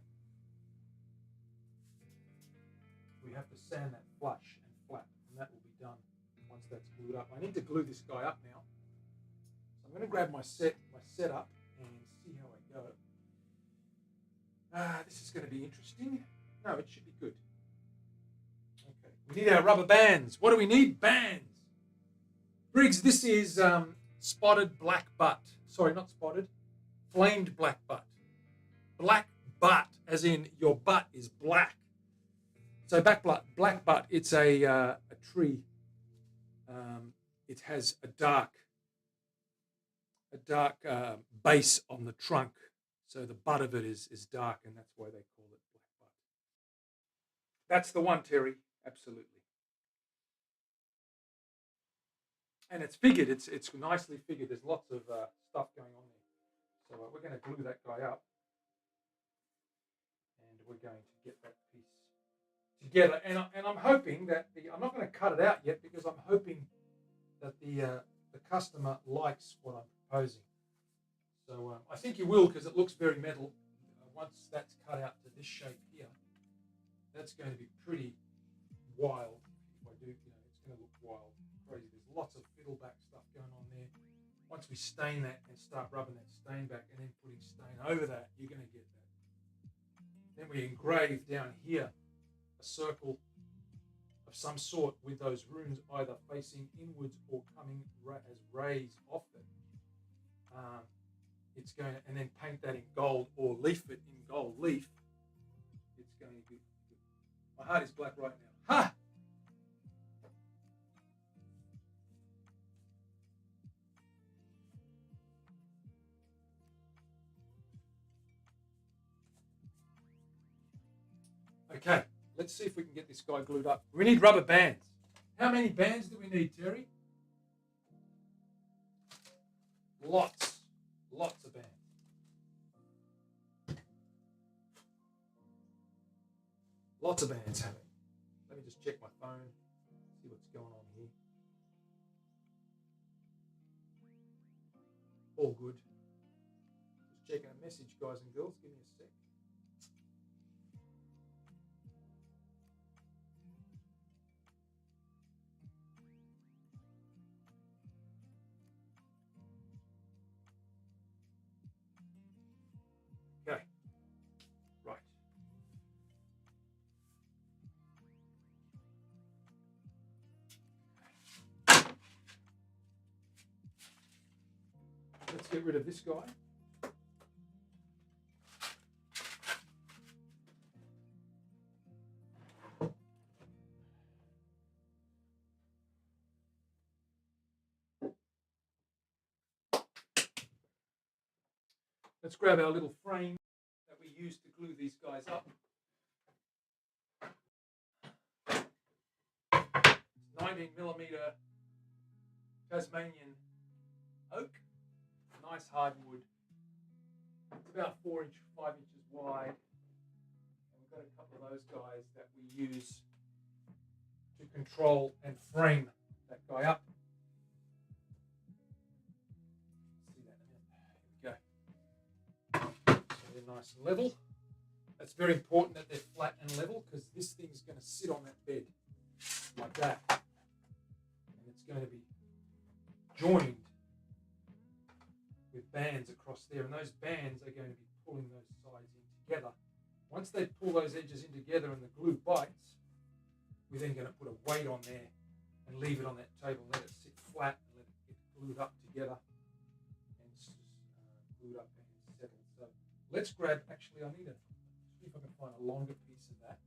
We have to sand that flush and flat, and that will be done once that's glued up. I need to glue this guy up now. So I'm going to grab my setup and see how I go. This is going to be interesting. No, it should be good. Okay, we need our rubber bands. What do we need? Bands. Briggs, this is spotted black butt. Sorry, not spotted. Flamed black butt. Black butt, as in your butt is black. So black butt, it's a tree. It has a dark base on the trunk. So the butt of it is dark, and that's why they call it black butt. That's the one, Terry. Absolutely. And it's figured. It's nicely figured. There's lots of stuff going on there. So we're going to glue that guy up, and we're going to get that piece together. And I'm hoping that I'm not going to cut it out yet because I'm hoping that the customer likes what I'm proposing. So I think you will because it looks very metal. Once that's cut out to this shape here, that's going to be pretty wild. If I do, it's going to look wild, crazy. There's lots of fiddleback stuff going on there. Once we stain that and start rubbing that stain back and then putting stain over that, you're going to get that. Then we engrave down here a circle of some sort with those runes either facing inwards or coming as rays off it. It's going to, and then paint that in gold or leaf it in gold leaf. It's going to be good. My heart is black right now. Ha! Okay, let's see if we can get this guy glued up. We need rubber bands. How many bands do we need, Terry? Lots of bands. Lots of bands, Harry. check my phone, see what's going on here. All good. Just checking a message, guys and girls. Give me a sec. Okay. Right. Let's get rid of this guy. Let's grab our little frame that we use to glue these guys up. It's 19mm Tasmanian oak, nice hardwood. It's about 5 inches wide. And we've got a couple of those guys that we use to control and frame that guy up. See that in a minute. Here we go. So they're nice and level. It's very important that they're flat and level because this thing's going to sit on that bed like that. And it's going to be joined with bands across there, and those bands are going to be pulling those sides in together. Once they pull those edges in together and the glue bites, we're then going to put a weight on there and leave it on that table, let it sit flat and let it get glued up together and glued up and settled. So let's grab, actually I need to see if I can find a longer piece of that.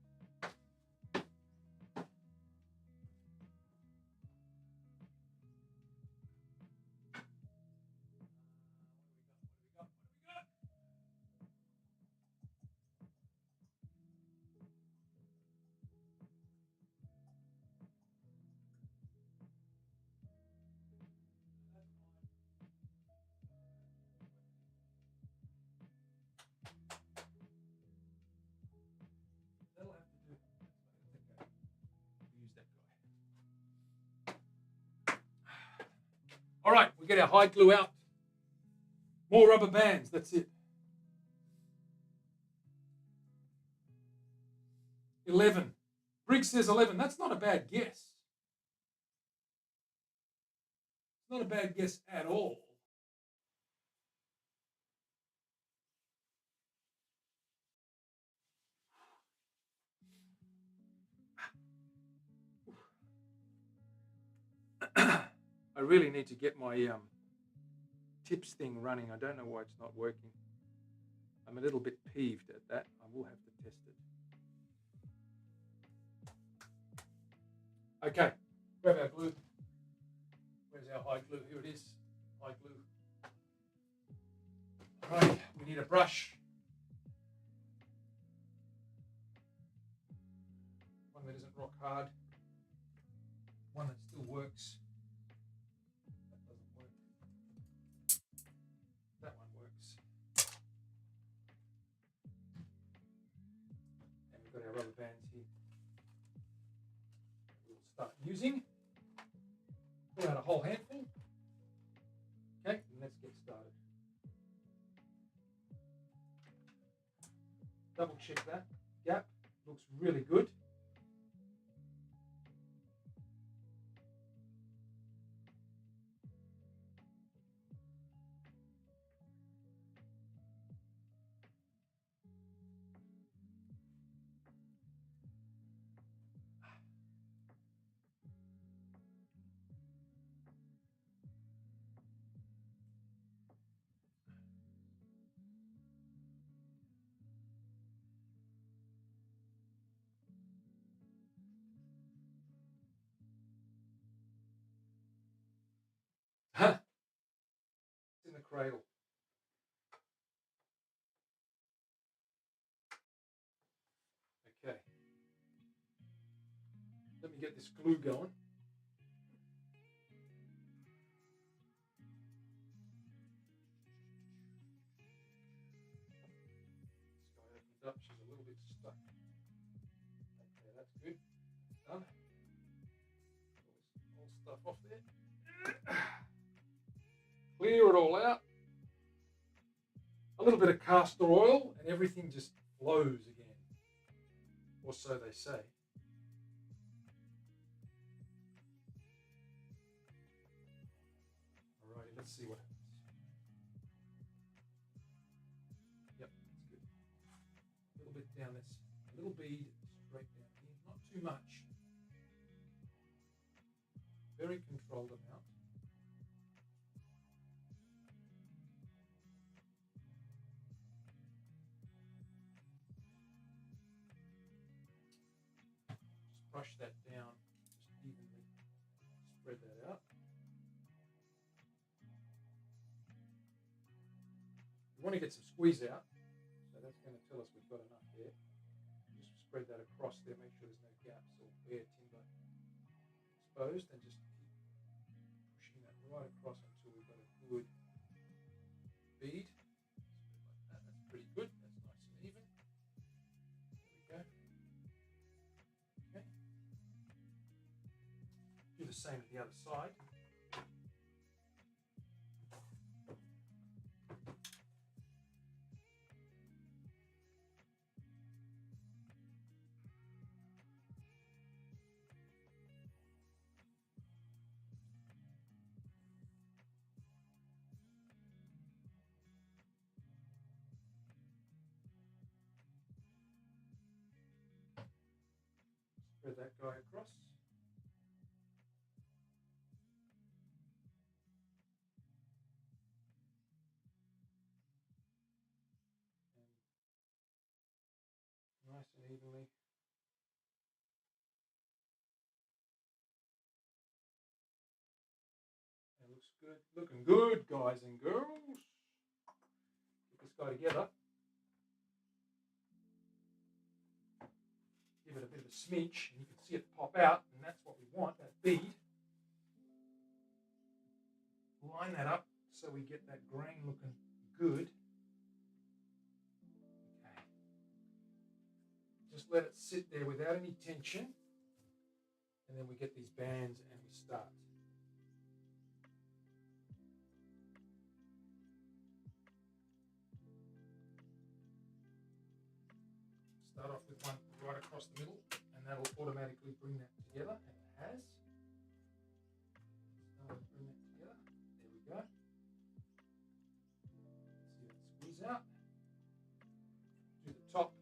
That'll have to do. Use that guy. All right, we get our hide glue out. More rubber bands, that's it. 11. Briggs says 11. That's not a bad guess. It's not a bad guess at all. I really need to get my tips thing running. I don't know why it's not working. I'm a little bit peeved at that. I will have to test it. Okay, grab our glue. Where's our hide glue? Here it is, hide glue. All right, we need a brush. One that isn't rock hard. One that still works. That doesn't work. That one works. And we've got our rubber bands here. We'll start using. Pull out a whole handful. Okay, and let's get started. Double check that gap. Looks really good. It's in the cradle. Okay. Let me get this glue going. This guy opens up, she's a little bit stuck. Okay, that's good. Done. stuff off there. Clear it all out. A little bit of castor oil and everything just flows again. Or so they say. Alrighty, let's see what happens. Yep, that's good. A little bit down this, a little bead straight down here, not too much. Very controlled amount. Just brush that down, just evenly spread that out. We want to get some squeeze out, so that's going to tell us we've got enough there. Just spread that across there, make sure there's no gaps or bare timber exposed, and just keep pushing that right across until we've got a good bead. Like that. That's pretty good. That's nice and even. There we go. Okay. Do the same to the other side. Spread that guy across. And nice and evenly. That looks good. Looking good, guys and girls. Get this guy together. Give it a bit of a smidge, and you can see it pop out, and that's what we want, that bead. Line that up so we get that grain looking good. Okay. Just let it sit there without any tension, and then we get these bands and we start. Start off with one right across the middle, and that'll automatically bring that together, and it has. Start to bring that together. There we go. See that squeeze out. Do the top.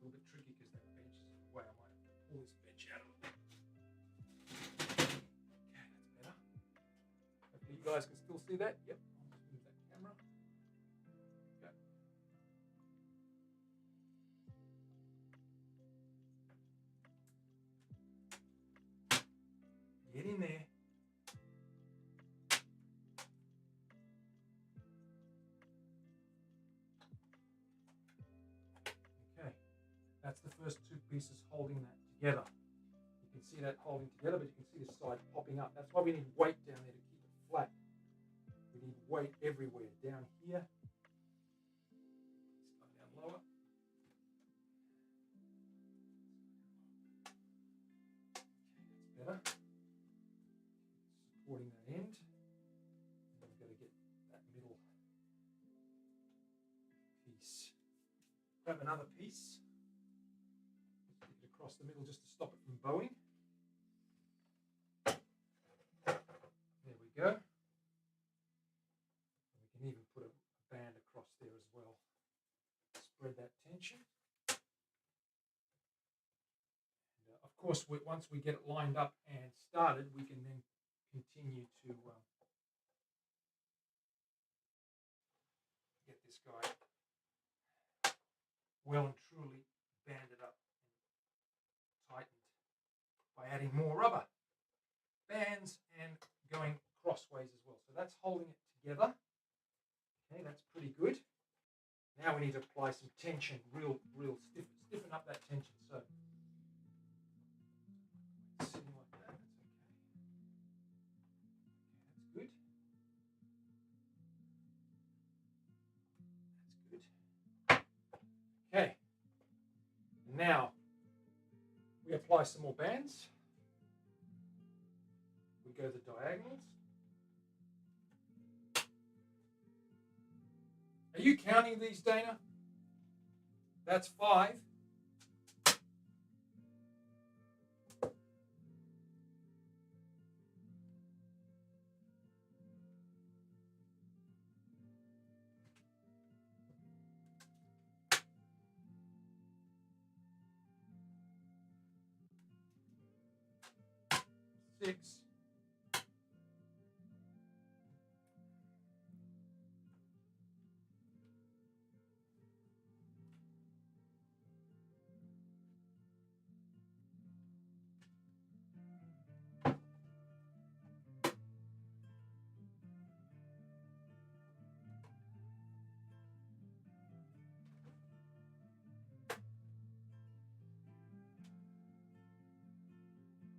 A little bit tricky because that bench is in the way. I might have to pull this bench out a little bit. Okay, that's better. Hopefully you guys can still see that. Yep, I'll just move that camera. Go. Get in there. That's the first two pieces holding that together. You can see that holding together, but you can see the side popping up. That's why we need weight down there to keep it flat. We need weight everywhere. Down here. This guy down lower. Okay, that's better. Supporting that end. And we've got to get that middle piece. Grab another piece. Across the middle just to stop it from bowing. There we go. And we can even put a band across there as well. Spread that tension. And of course, once we get it lined up and started, we can then continue to get this guy well and truly banded up. Tightened by adding more rubber bands and going crossways as well. So that's holding it together. Okay, that's pretty good. Now we need to apply some tension, real stiffen up that tension. So sitting like that, that's okay. Now, we apply some more bands. We go the diagonals. Are you counting these, Dana? That's 5. Six.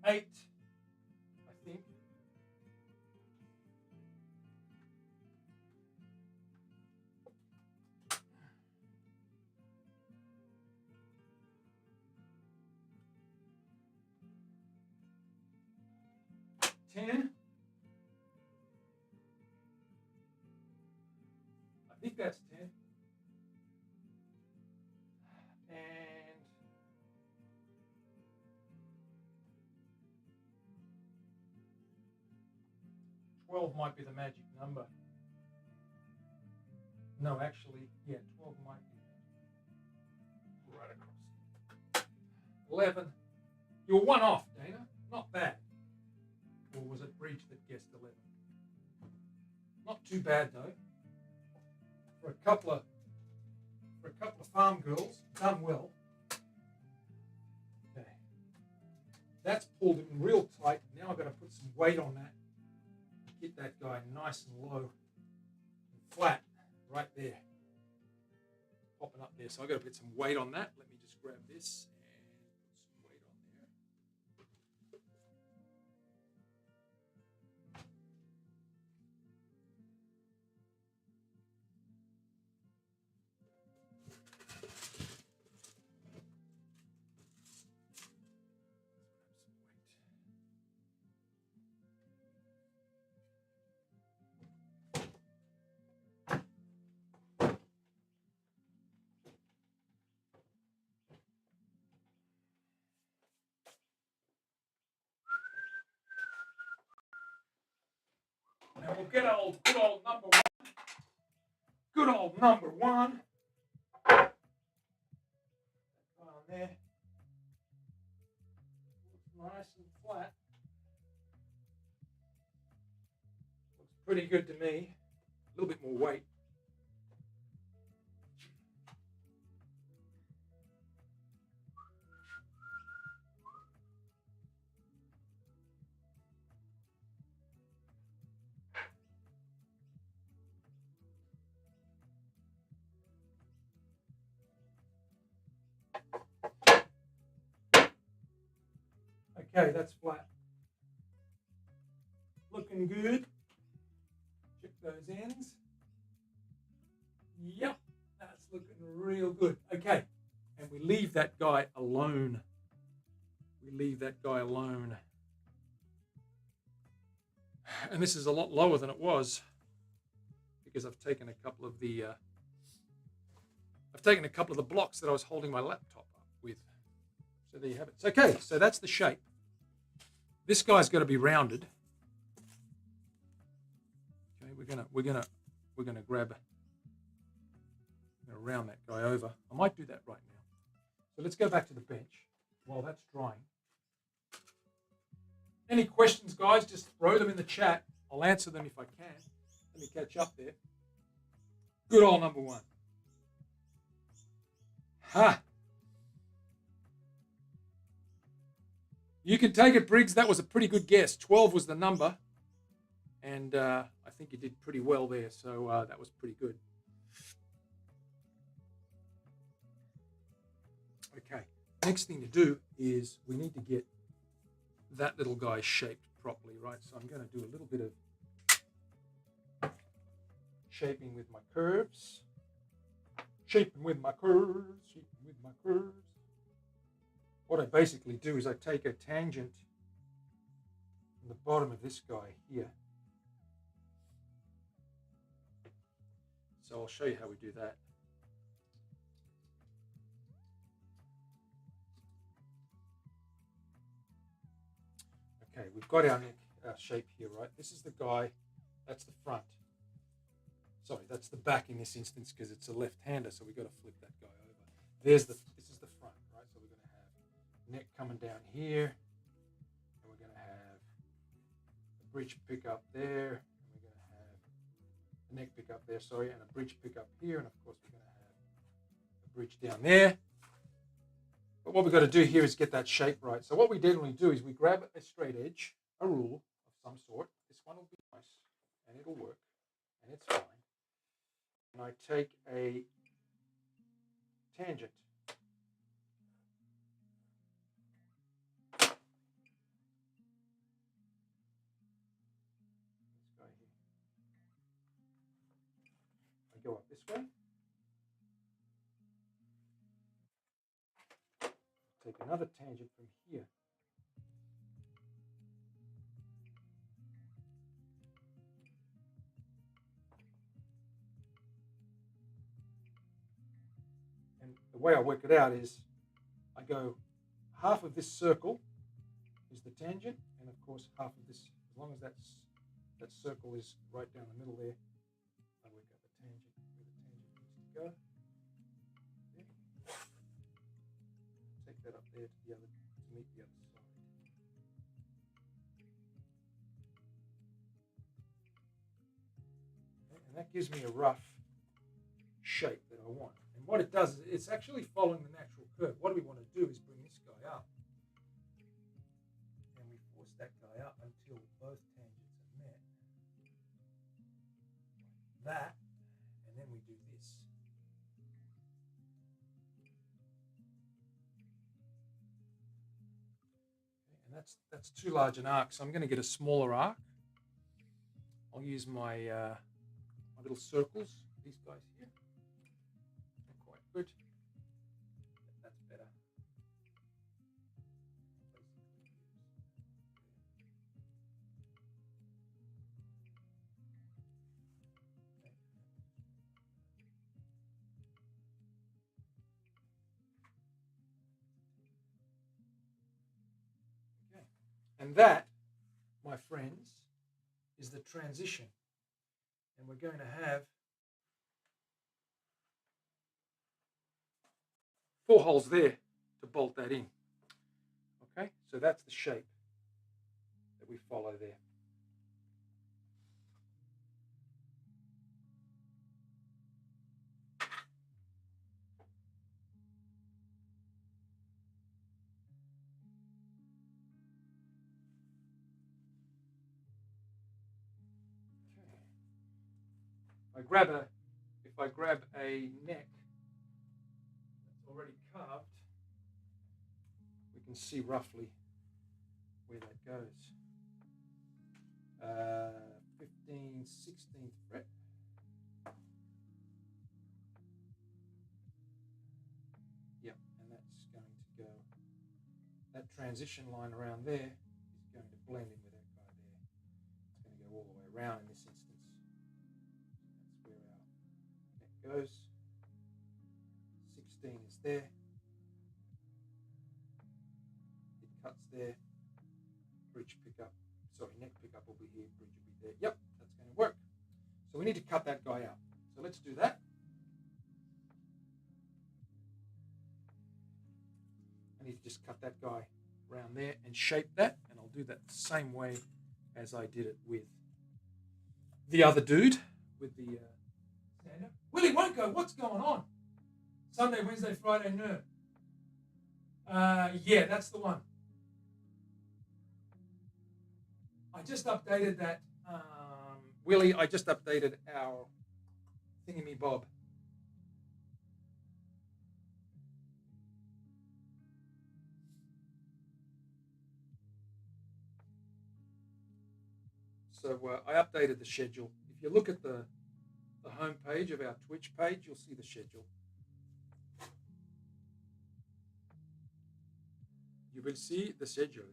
8, I think. 10. I think that's 10. And 12 might be the magic number. No, actually, yeah, 12 might be right across. 11. You were 1 off, Dana. Not bad. Or was it Breach that guessed 11? Not too bad though. For a couple of farm girls, done well. Okay. That's pulled it in real tight. Now I've got to put some weight on that. Get that guy nice and low and flat right there. Popping up there. So I've got to put some weight on that. Let me just grab this and put some weight on there. Now we'll get good old number 1. Good old number 1. On there. Looks nice and flat. Looks pretty good to me. A little bit more weight. Okay, that's flat. Looking good. Check those ends. Yep, that's looking real good. Okay, and we leave that guy alone. We leave that guy alone. And this is a lot lower than it was because I've taken a couple of the blocks that I was holding my laptop up with. So there you have it. Okay, so that's the shape. This guy's got to be rounded. Okay, we're gonna grab, round that guy over. I might do that right now. So let's go back to the bench while that's drying. Any questions, guys? Just throw them in the chat. I'll answer them if I can. Let me catch up there. Good old number 1. Ha! You can take it, Briggs. That was a pretty good guess. 12 was the number. And I think you did pretty well there. So that was pretty good. Okay. Next thing to do is we need to get that little guy shaped properly, right? So I'm going to do a little bit of shaping with my curves. Shaping with my curves. Shaping with my curves. what I basically do is I take a tangent from the bottom of this guy here. So I'll show you how we do that. Okay, we've got our neck shape here, right? This is the guy, that's the front. Sorry, that's the back in this instance because it's a left-hander, so we've got to flip that guy over. This is the front, right? So we're going to have neck coming down here, and we're going to have a bridge pickup there, and we're going to have a neck pickup there, sorry, and a bridge pickup here, and of course we're going to have a bridge down there. But what we've got to do here is get that shape right. So what we generally do is we grab a straight edge, a rule of some sort. This one will be nice, and it'll work, and it's fine. And I take a tangent. This guy here. I go up this way. Take another tangent from here. And the way I work it out is I go half of this circle is the tangent, and of course half of this, as long as that circle is right down the middle there, I work out the tangent where the tangent needs to go. There. Take that up there to meet the other side. Okay, and that gives me a rough shape that I want. And what it does is it's actually following the natural curve. What we want to do is bring this guy up. And we force that guy up until both tangents are met. Like that. And then we do this. Okay, and that's too large an arc, so I'm going to get a smaller arc. I'll use my little circles, these guys here. Good. That's better. Okay. And that, my friends, is the transition. And we're going to have 4 holes there to bolt that in. Okay, so that's the shape that we follow there. Okay. If I grab a neck that's already carved, we can see roughly where that goes. 15th, 16th fret. Yep, and that's going to go, that transition line around there is going to blend in with that guy there. It's going to go all the way around in this instance. That's where our neck goes. 16 is there. It cuts there. Bridge pickup. Sorry, neck pickup will be here. Bridge will be there. Yep, that's going to work. So we need to cut that guy out. So let's do that. I need to just cut that guy around there and shape that. And I'll do that the same way as I did it with the other dude, with the sander. Willie won't go. What's going on? Sunday, Wednesday, Friday, no. Yeah, that's the one. I just updated that. Willie, I just updated our thingy-me-bob. So I updated the schedule. If you look at the home page of our Twitch page, you'll see the schedule. You will see the schedule.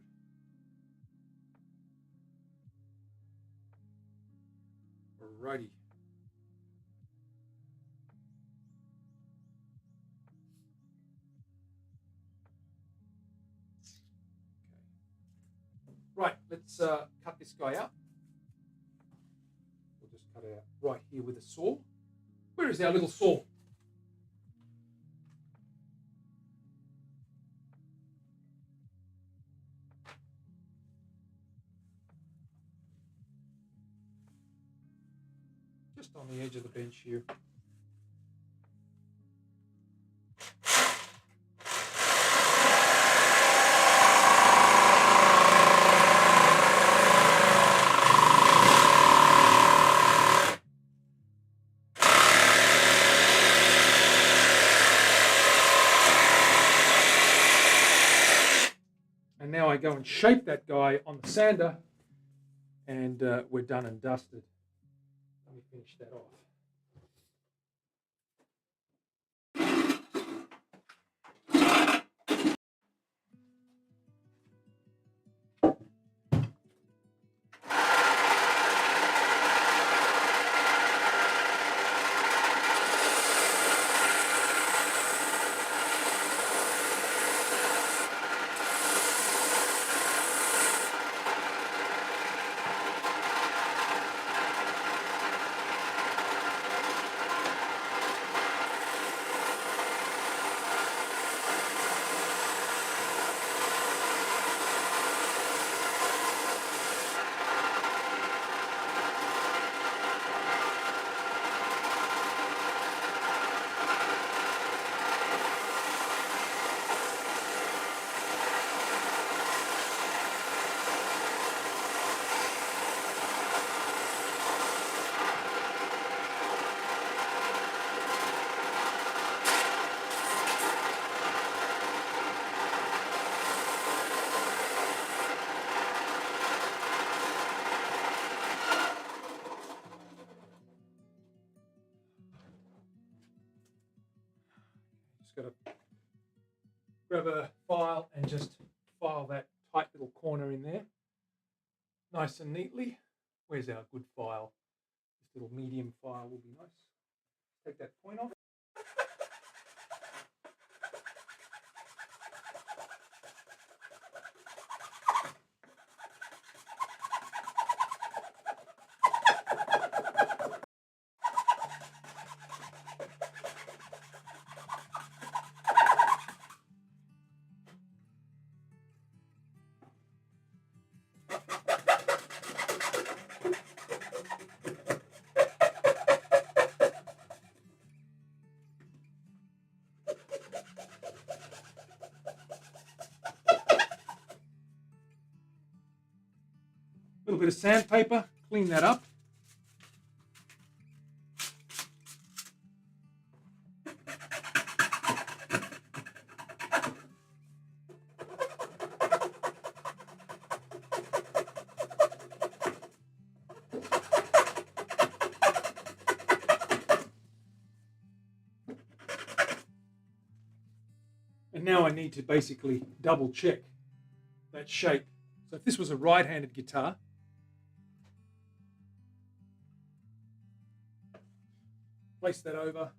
Alrighty. Right, let's cut this guy out. We'll just cut it out right here with a saw. Where is our little saw? Just on the edge of the bench here. And now I go and shape that guy on the sander, and we're done and dusted. Let me finish that off. Just got to grab a file and just file that tight little corner in there, nice and neatly. Where's our good file? This little medium file will be nice. Take that point off. A little bit of sandpaper, clean that up. And now I need to basically double check that shape. So if this was a right-handed guitar, place that over,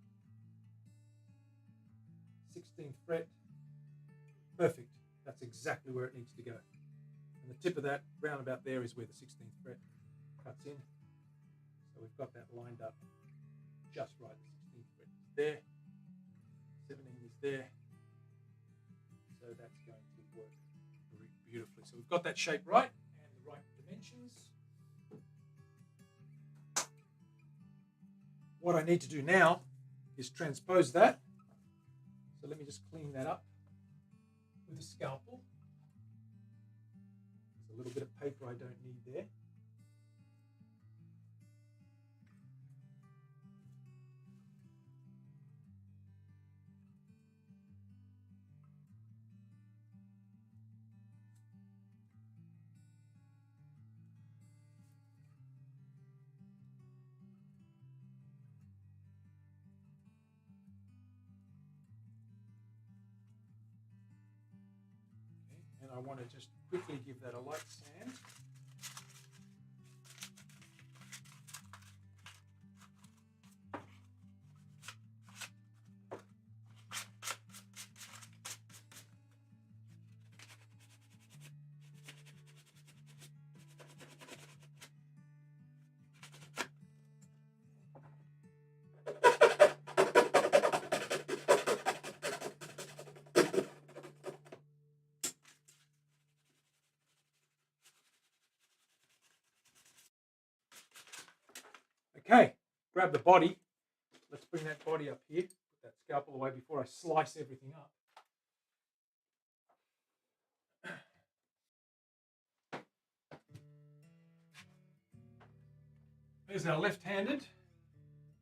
16th fret, perfect. That's exactly where it needs to go. And the tip of that round about there is where the 16th fret cuts in. So we've got that lined up just right. The 16th fret is there, 17 is there. So that's going to work beautifully. So we've got that shape right and the right dimensions. What I need to do now is transpose that. So let me just clean that up with a scalpel. There's a little bit of paper I don't need there. And I want to just quickly give that a light sand. Okay, grab the body. Let's bring that body up here. Put that scalpel away before I slice everything up. There's our left-handed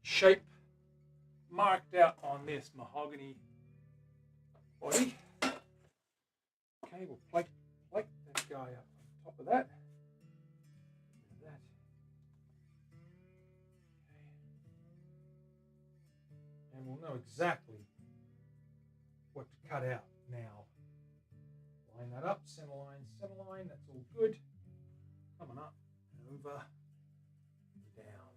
shape marked out on this mahogany body. Okay, we'll plate that guy up on top of that. And we'll know exactly what to cut out now. Line that up, center line, that's all good. Coming up, over, down.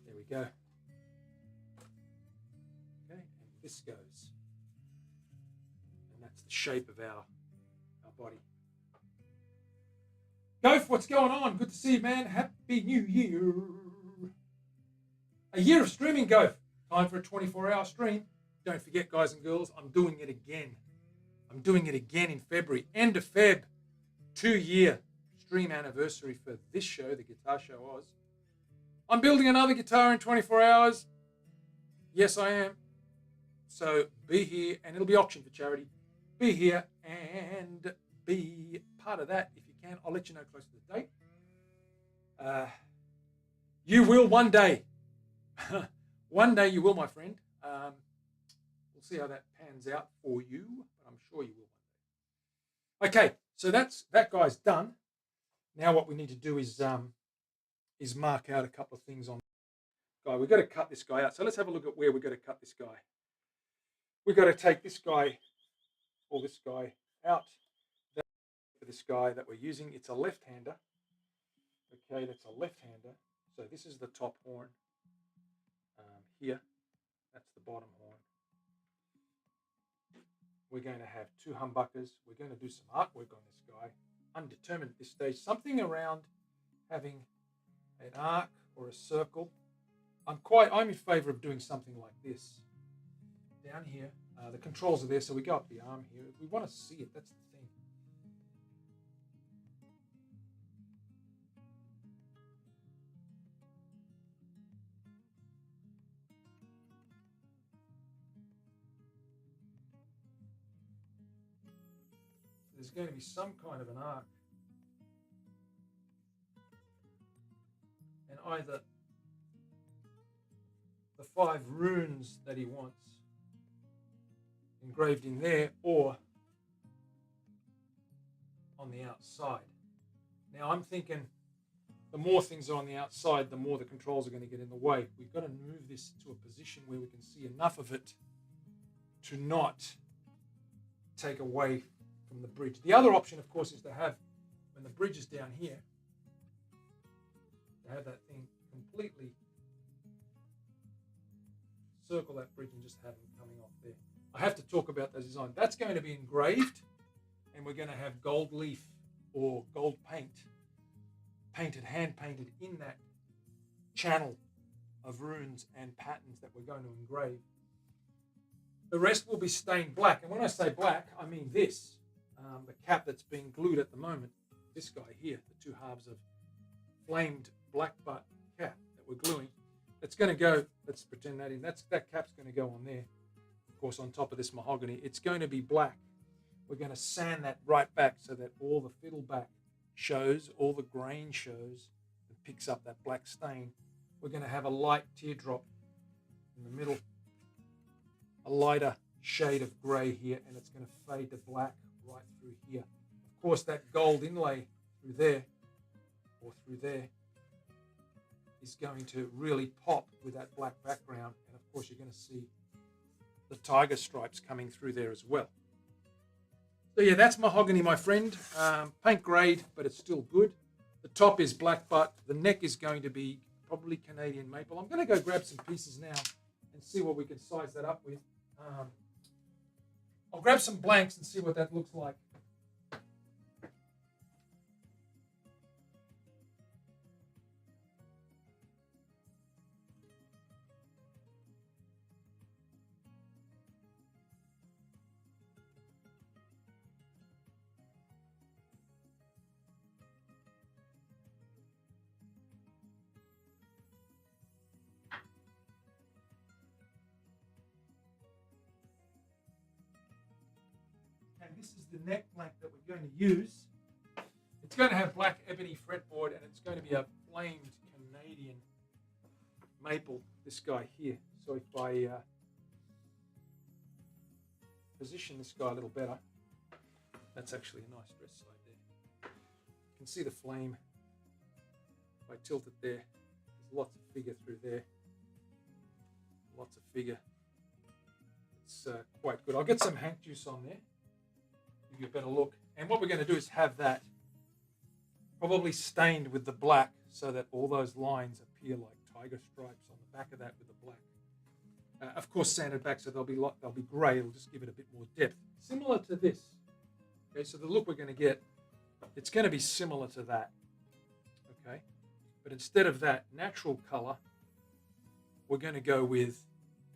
There we go. Okay, and this goes. And that's the shape of our body. Goph, what's going on? Good to see you, man. Happy New Year. A year of streaming, Goph. Time for a 24-hour stream. Don't forget, guys and girls, I'm doing it again. I'm doing it again in February. End of Feb. 2-year stream anniversary for this show, the Guitar Show Oz. I'm building another guitar in 24 hours. Yes, I am. So be here, and it'll be auctioned for charity. Be here and be part of that if you can. I'll let you know close to the date. You will one day. One day you will, my friend. We'll see how that pans out for you, but I'm sure you will one day. Okay, so that guy's done. Now what we need to do is mark out a couple of things on the guy. We've got to cut this guy out. So let's have a look at where we've got to cut this guy. We've got to take this guy or this guy out. For this guy that we're using, it's a left-hander. Okay, that's a left-hander. So this is the top horn. Here, that's the bottom horn. We're going to have 2 humbuckers. We're going to do some artwork on this guy. Undetermined at this stage. Something around having an arc or a circle. I'm in favor of doing something like this. Down here, the controls are there, so we go up the arm here. If we want to see it, that's the thing. There's going to be some kind of an arc. And either the 5 runes that he wants engraved in there or on the outside. Now I'm thinking the more things are on the outside, the more the controls are going to get in the way. We've got to move this to a position where we can see enough of it to not take away from the bridge. The other option, of course, is to have, when the bridge is down here, to have that thing completely circle that bridge and just have them coming off there. I have to talk about those designs. That's going to be engraved, and we're going to have gold leaf or gold paint, hand painted in that channel of runes and patterns that we're going to engrave. The rest will be stained black, and when I say black, I mean this. The cap that's being glued at the moment, this guy here, the 2 halves of flamed black butt cap that we're gluing, it's going to go, let's pretend that in, that cap's going to go on there, of course, on top of this mahogany. It's going to be black. We're going to sand that right back so that all the fiddle back shows, all the grain shows, and picks up that black stain. We're going to have a light teardrop in the middle, a lighter shade of grey here, and it's going to fade to black right through here. Of course, that gold inlay through there or through there is going to really pop with that black background, and of course you're going to see the tiger stripes coming through there as well. So yeah, that's mahogany, my friend. Paint grade, but it's still good. The top is black butt. The neck is going to be probably Canadian maple. I'm going to go grab some pieces now and see what we can size that up with. I'll grab some blanks and see what that looks like. And this is the neck blank that we're going to use. It's going to have black ebony fretboard, and it's going to be a flamed Canadian maple, this guy here. So if I position this guy a little better, that's actually a nice dress side there. You can see the flame. If I tilt it there, there's lots of figure through there. Lots of figure. It's quite good. I'll get some hank juice on there, give you a better look. And what we're going to do is have that probably stained with the black so that all those lines appear like tiger stripes on the back of that with the black. Of course, sanded back so they'll be grey. It'll just give it a bit more depth, similar to this. Okay, so the look we're going to get, it's going to be similar to that. Okay, but instead of that natural colour, we're going to go with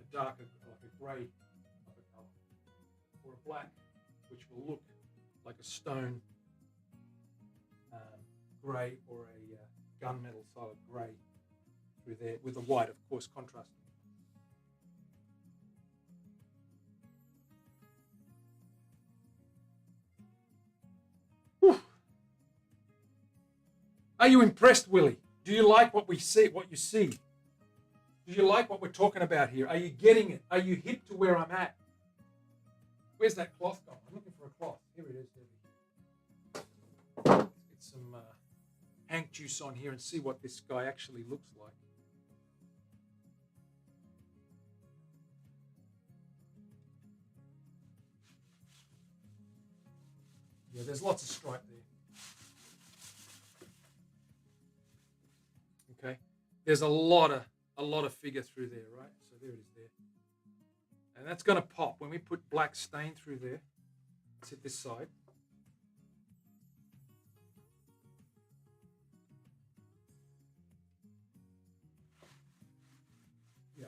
a darker, like a grey type of colour, or a black, which will look like a stone grey or a gunmetal solid grey through there, with the white, of course, contrasting. Whew. Are you impressed, Willie? Do you like what we see? What you see? Do you like what we're talking about here? Are you getting it? Are you hip to where I'm at? Where's that cloth gone? I'm looking for a cloth. Here it is. Let's get some hank juice on here and see what this guy actually looks like. Yeah, there's lots of stripe there. Okay, there's a lot of figure through there, right? So there it is there. And that's going to pop when we put black stain through there. Let's hit this side. Yeah.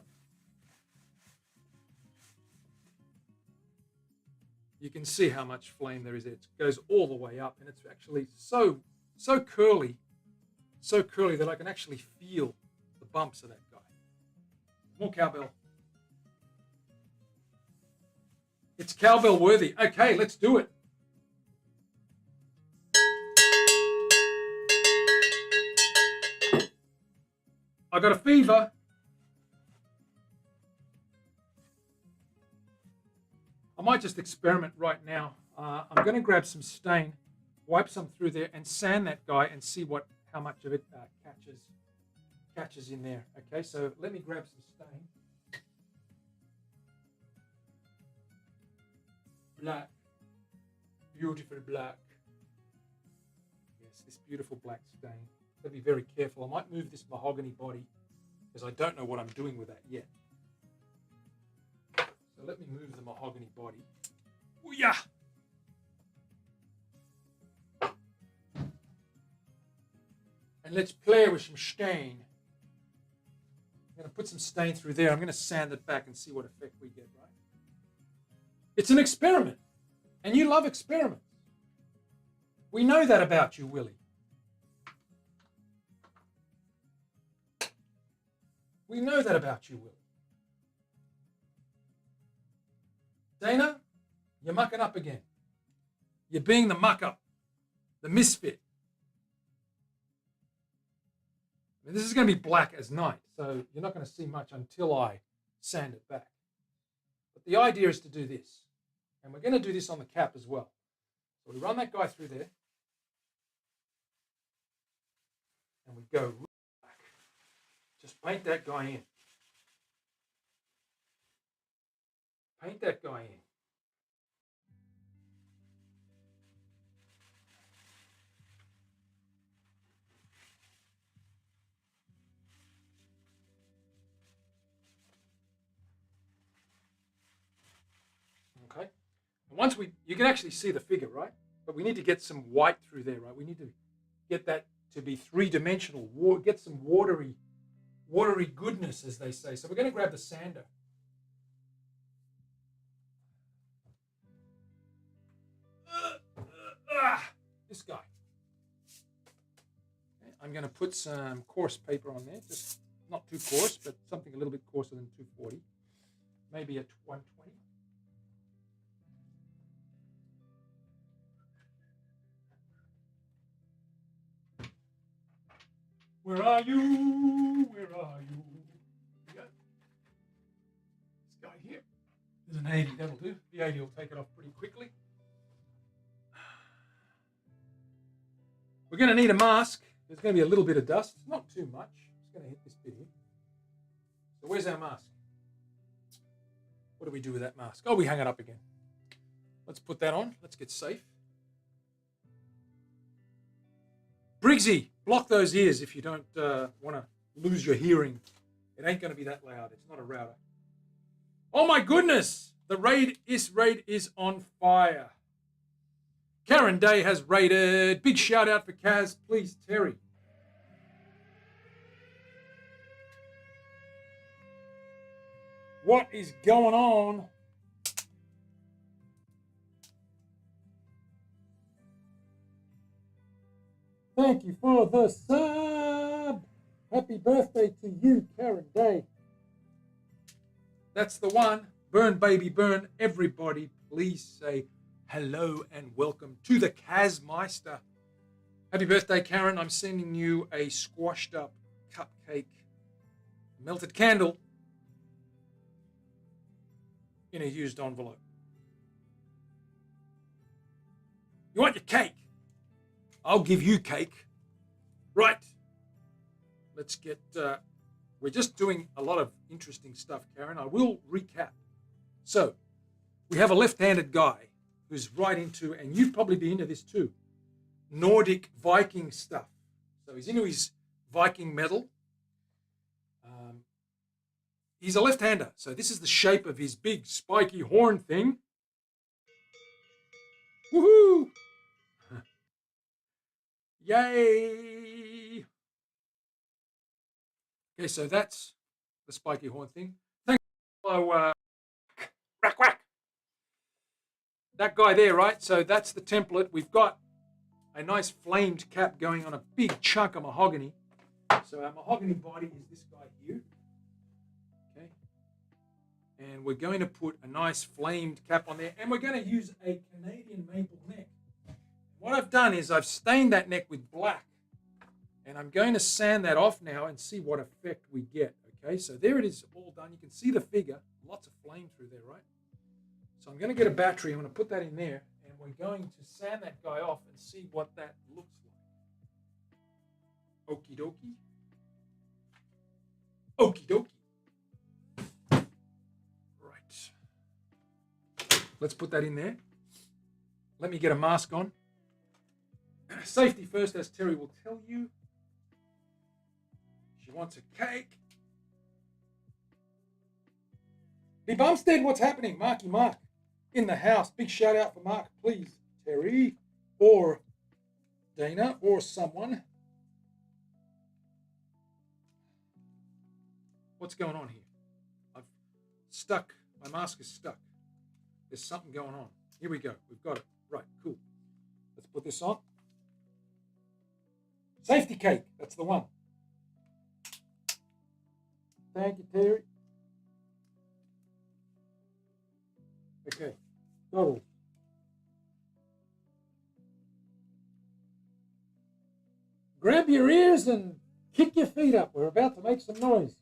You can see how much flame there is there. It goes all the way up, and it's actually so curly that I can actually feel the bumps of that guy. More cowbell. It's cowbell worthy. Okay, let's do it. I got a fever. I might just experiment right now. I'm going to grab some stain, wipe some through there, and sand that guy and see how much of it catches in there. Okay, so let me grab some stain. Black, beautiful black. Yes, this beautiful black stain. Got to be very careful. I might move this mahogany body because I don't know what I'm doing with that yet. So let me move the mahogany body. Ooh, yeah. And let's play with some stain. I'm going to put some stain through there. I'm going to sand it back and see what effect we get, right? It's an experiment, and you love experiments. We know that about you, Willie. We know that about you, Willie. Dana, you're mucking up again. You're being the muck-up, the misfit. I mean, this is going to be black as night, so you're not going to see much until I sand it back. But the idea is to do this. And we're going to do this on the cap as well. So we run that guy through there. And we go back. Just paint that guy in. paint that guy in. Okay. And once you can actually see the figure, right? But we need to get some white through there, right? We need to get that to be three-dimensional, get some watery goodness, as they say. So we're going to grab the sander. This guy. Okay, I'm going to put some coarse paper on there, just not too coarse, but something a little bit coarser than 240, maybe a 120. Where are you? Where are you? Yeah. This guy here. There's an 80, that'll do. The 80 will take it off pretty quickly. We're going to need a mask. There's going to be a little bit of dust, not too much. It's going to hit this bit here. So where's our mask? What do we do with that mask? Oh, we hang it up again. Let's put that on. Let's get safe. Briggsy, block those ears if you don't want to lose your hearing. It ain't going to be that loud. It's not a router. Oh my goodness! The raid is on fire. Karen Day has raided. Big shout out for Kaz. Please, Terry. What is going on? Thank you for the sub. Happy birthday to you, Karen Day. That's the one. Burn, baby, burn. Everybody, please say hello and welcome to the Kazmeister. Happy birthday, Karen. I'm sending you a squashed up cupcake melted candle in a used envelope. You want your cake? I'll give you cake. Right. Let's get... we're just doing a lot of interesting stuff, Karen. I will recap. So, we have a left-handed guy who's right into, and you'd probably be into this too, Nordic Viking stuff. So he's into his Viking metal. He's a left-hander, so this is the shape of his big spiky horn thing. Woohoo! Yay! Okay, so that's the spiky horn thing. Thank you. Whack, whack. That guy there, right? So that's the template. We've got a nice flamed cap going on a big chunk of mahogany. So our mahogany body is this guy here. Okay. And we're going to put a nice flamed cap on there. And we're going to use a Canadian maple neck. What I've done is I've stained that neck with black. And I'm going to sand that off now and see what effect we get. Okay, so there it is all done. You can see the figure. Lots of flame through there, right? So I'm going to get a battery. I'm going to put that in there. And we're going to sand that guy off and see what that looks like. Okie dokie. Okie dokie. Right. Let's put that in there. Let me get a mask on. Safety first, as Terry will tell you. She wants a cake. Hey, Bumstead, what's happening? Marky Mark in the house. Big shout out for Mark, please, Terry, or Dana, or someone. What's going on here? I've stuck. My mask is stuck. There's something going on. Here we go. We've got it. Right, cool. Let's put this on. Safety cake. That's the one. Thank you, Terry. Okay. Go. Grab your ears and kick your feet up. We're about to make some noise.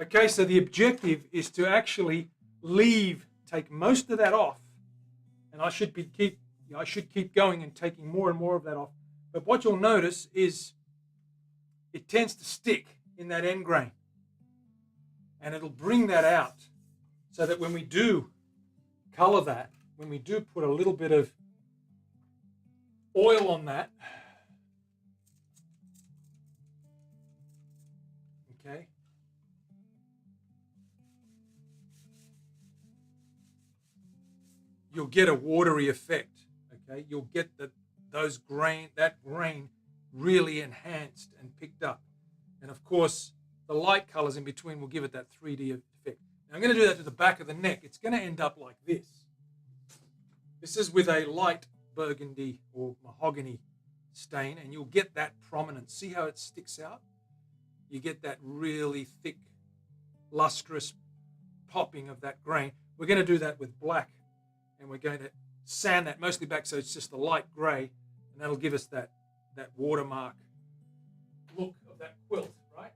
Okay, so the objective is to actually take most of that off, and I should keep going and taking more and more of that off. But what you'll notice is it tends to stick in that end grain, and it'll bring that out, so that when we do color that, when we do put a little bit of oil on that, okay, you'll get a watery effect. Okay, you'll get that grain really enhanced and picked up, and of course the light colors in between will give it that 3D effect. Now I'm going to do that to the back of the neck. It's going to end up like this. This is with a light burgundy or mahogany stain, and you'll get that prominence. See how it sticks out? You get that really thick, lustrous popping of that grain. We're going to do that with black, and we're going to sand that mostly back so it's just a light gray, and that'll give us that watermark look of that quilt, right?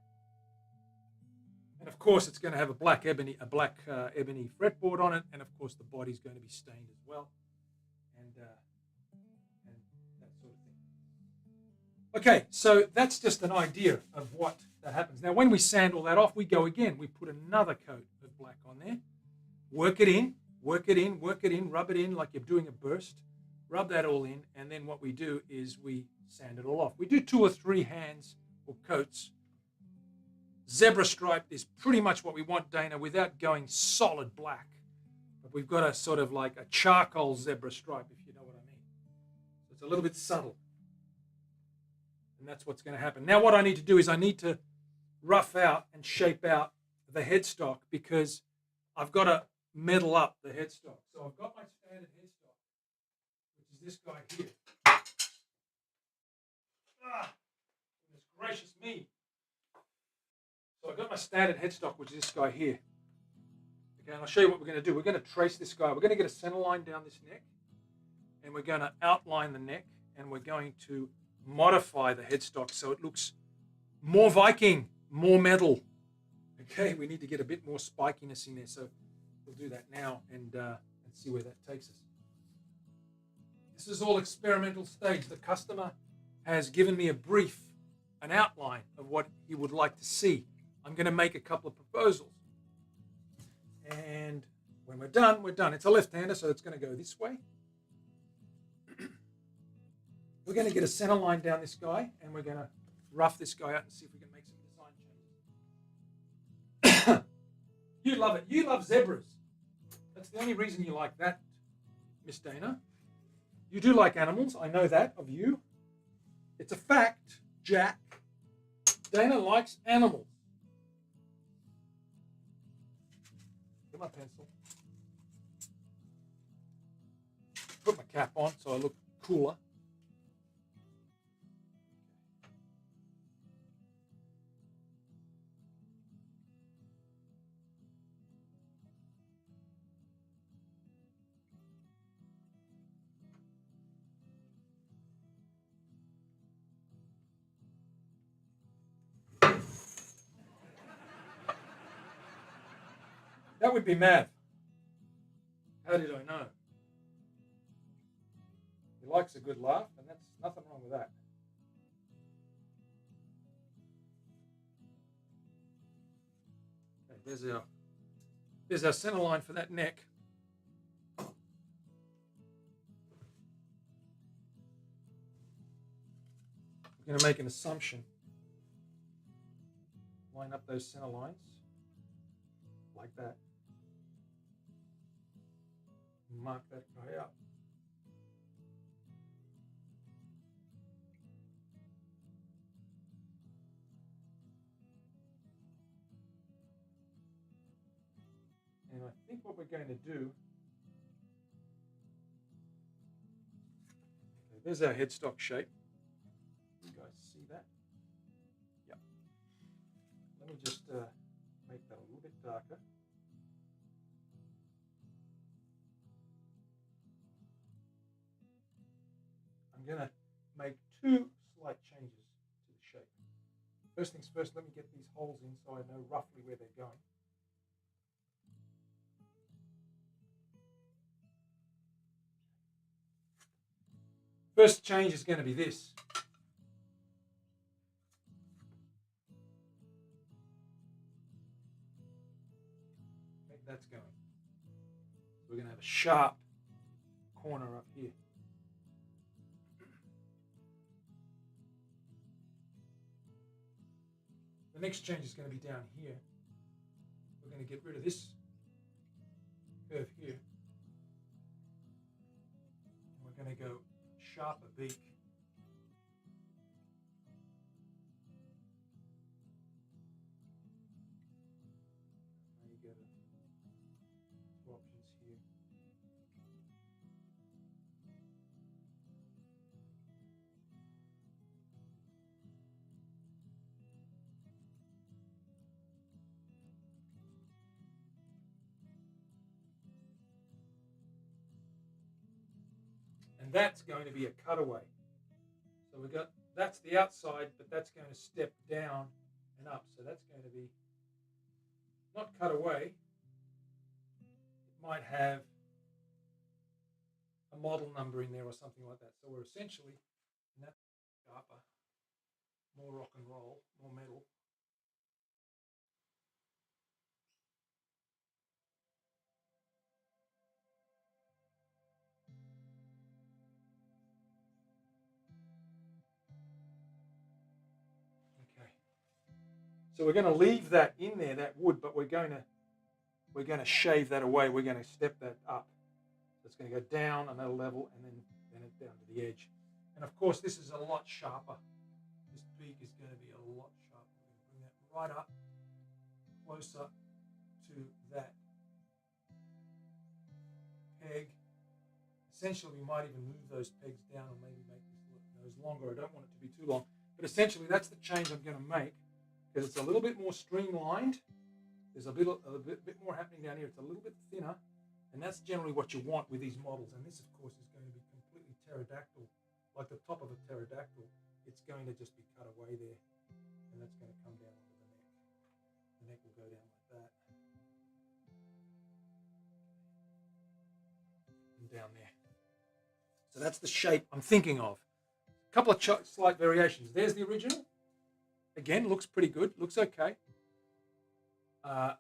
And of course it's going to have a black ebony fretboard on it, and of course the body's going to be stained as well, and that sort of thing. Okay, so that's just an idea of what that happens. Now when we sand all that off, we go again. We put another coat of black on there, work it in, rub it in like you're doing a burst, rub that all in, and then what we do is we sand it all off. We do 2 or 3 hands or coats. Zebra stripe is pretty much what we want, Dana, without going solid black. But we've got a sort of like a charcoal zebra stripe, if you know what I mean. So it's a little bit subtle. And that's what's going to happen. Now what I need to do is I need to rough out and shape out the headstock, because I've got to metal up the headstock. So I've got my standard headstock, which is this guy here. Goodness gracious me. So I've got my standard headstock, which is this guy here. Okay, and I'll show you what we're going to do. We're going to trace this guy. We're going to get a center line down this neck, and we're going to outline the neck, and we're going to modify the headstock so it looks more Viking, more metal. Okay, we need to get a bit more spikiness in there, so we'll do that now and see where that takes us. This is all experimental stage. The customer has given me a brief, an outline of what he would like to see. I'm going to make a couple of proposals. And when we're done, we're done. It's a left-hander, so it's going to go this way. We're going to get a center line down this guy, and we're going to rough this guy out and see if we can make some design changes. You love it. You love zebras. That's the only reason you like that, Miss Dana. You do like animals. I know that of you. It's a fact, Jack. Dana likes animals. Get my pencil. Put my cap on so I look cooler. That would be Mav. How did I know? He likes a good laugh, and that's nothing wrong with that. Okay, there's our center line for that neck. I'm going to make an assumption. Line up those center lines like that. Mark that guy out. And I think what we're going to do, okay, there's our headstock shape. You guys see that? Yeah. Let me just make that a little bit darker. I'm going to make 2 slight changes to the shape. First things first, let me get these holes in so I know roughly where they're going. First change is going to be this. Okay, that's going. So we're going to have a sharp corner up here. The next change is going to be down here. We're going to get rid of this curve here. And we're going to go sharper beak. Now you go to two options here. And that's going to be a cutaway. So we've got, that's the outside, but that's going to step down and up. So that's going to be not cut away. It might have a model number in there or something like that. So we're essentially, and that's sharper, more rock and roll, more metal. So we're going to leave that in there, that wood, but we're going to shave that away. We're going to step that up. So it's going to go down on that level and then it down to the edge. And of course, this is a lot sharper. This beak is going to be a lot sharper. We're going to bring that right up, closer to that peg. Essentially, we might even move those pegs down and maybe make those longer. I don't want it to be too long. But essentially, that's the change I'm going to make. Because it's a little bit more streamlined. There's a bit more happening down here. It's a little bit thinner, and that's generally what you want with these models. And this, of course, is going to be completely pterodactyl, like the top of a pterodactyl. It's going to just be cut away there, and that's going to come down onto the neck. The neck will go down like that, and down there. So that's the shape I'm thinking of. A couple of slight variations. There's the original. Again, looks pretty good. Looks okay.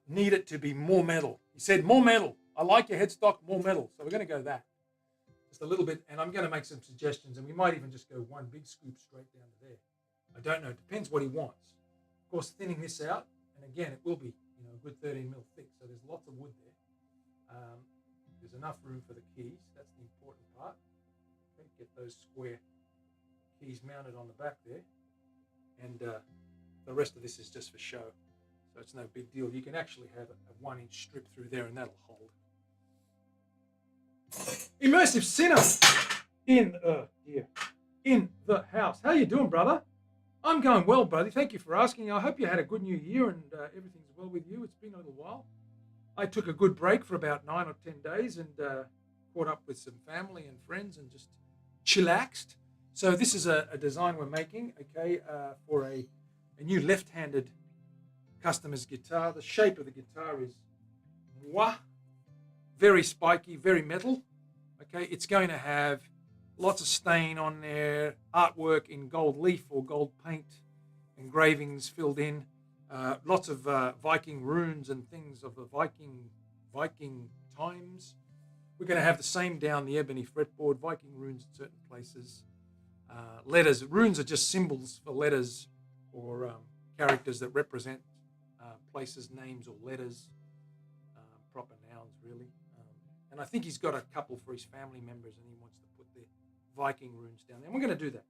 Need it to be more metal. He said, more metal. I like your headstock, more metal. So we're going to go that. Just a little bit. And I'm going to make some suggestions. And we might even just go one big scoop straight down to there. I don't know. It depends what he wants. Of course, thinning this out. And again, it will be a good 13 mil thick. So there's lots of wood there. There's enough room for the keys. That's the important part. Okay, get those square keys mounted on the back there. And the rest of this is just for show, so it's no big deal. You can actually have a 1-inch strip through there and that'll hold. Immersive Sinner in the house. How you doing, brother? I'm going well, brother. Thank you for asking. I hope you had a good new year and everything's well with you. It's been a little while. I took a good break for about 9 or 10 days and caught up with some family and friends and just chillaxed. So this is a design we're making, okay, for a new left-handed customer's guitar. The shape of the guitar is very spiky, very metal. Okay, it's going to have lots of stain on there, artwork in gold leaf or gold paint, engravings filled in, lots of Viking runes and things of the Viking times. We're going to have the same down the ebony fretboard, Viking runes in certain places. Letters. Runes are just symbols for letters or characters that represent places, names, or letters, proper nouns, really. And I think he's got a couple for his family members, and he wants to put the Viking runes down there. And we're going to do that.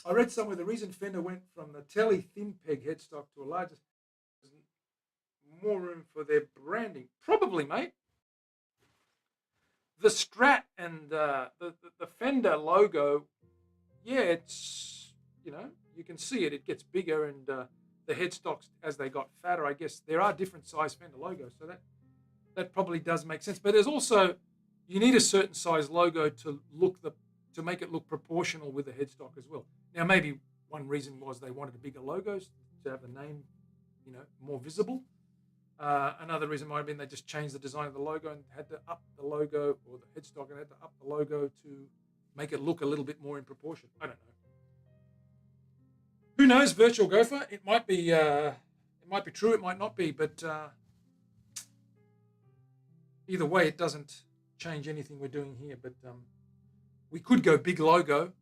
I read somewhere the reason Fender went from the Telly thin peg headstock to a larger, more room for their branding. Probably, mate. The Strat and the Fender logo, yeah, it's, you can see it. It gets bigger, and the headstocks, as they got fatter, I guess there are different size Fender logos, so that probably does make sense. But there's also, you need a certain size logo to to make it look proportional with the headstock as well. Now, maybe one reason was they wanted a bigger logo to have the name, more visible. Another reason might have been they just changed the design of the logo and had to up the logo or the headstock and had to up the logo to make it look a little bit more in proportion. I don't know. Who knows? Virtual Gopher. It might be true. It might not be. But either way, it doesn't change anything we're doing here. But we could go big logo,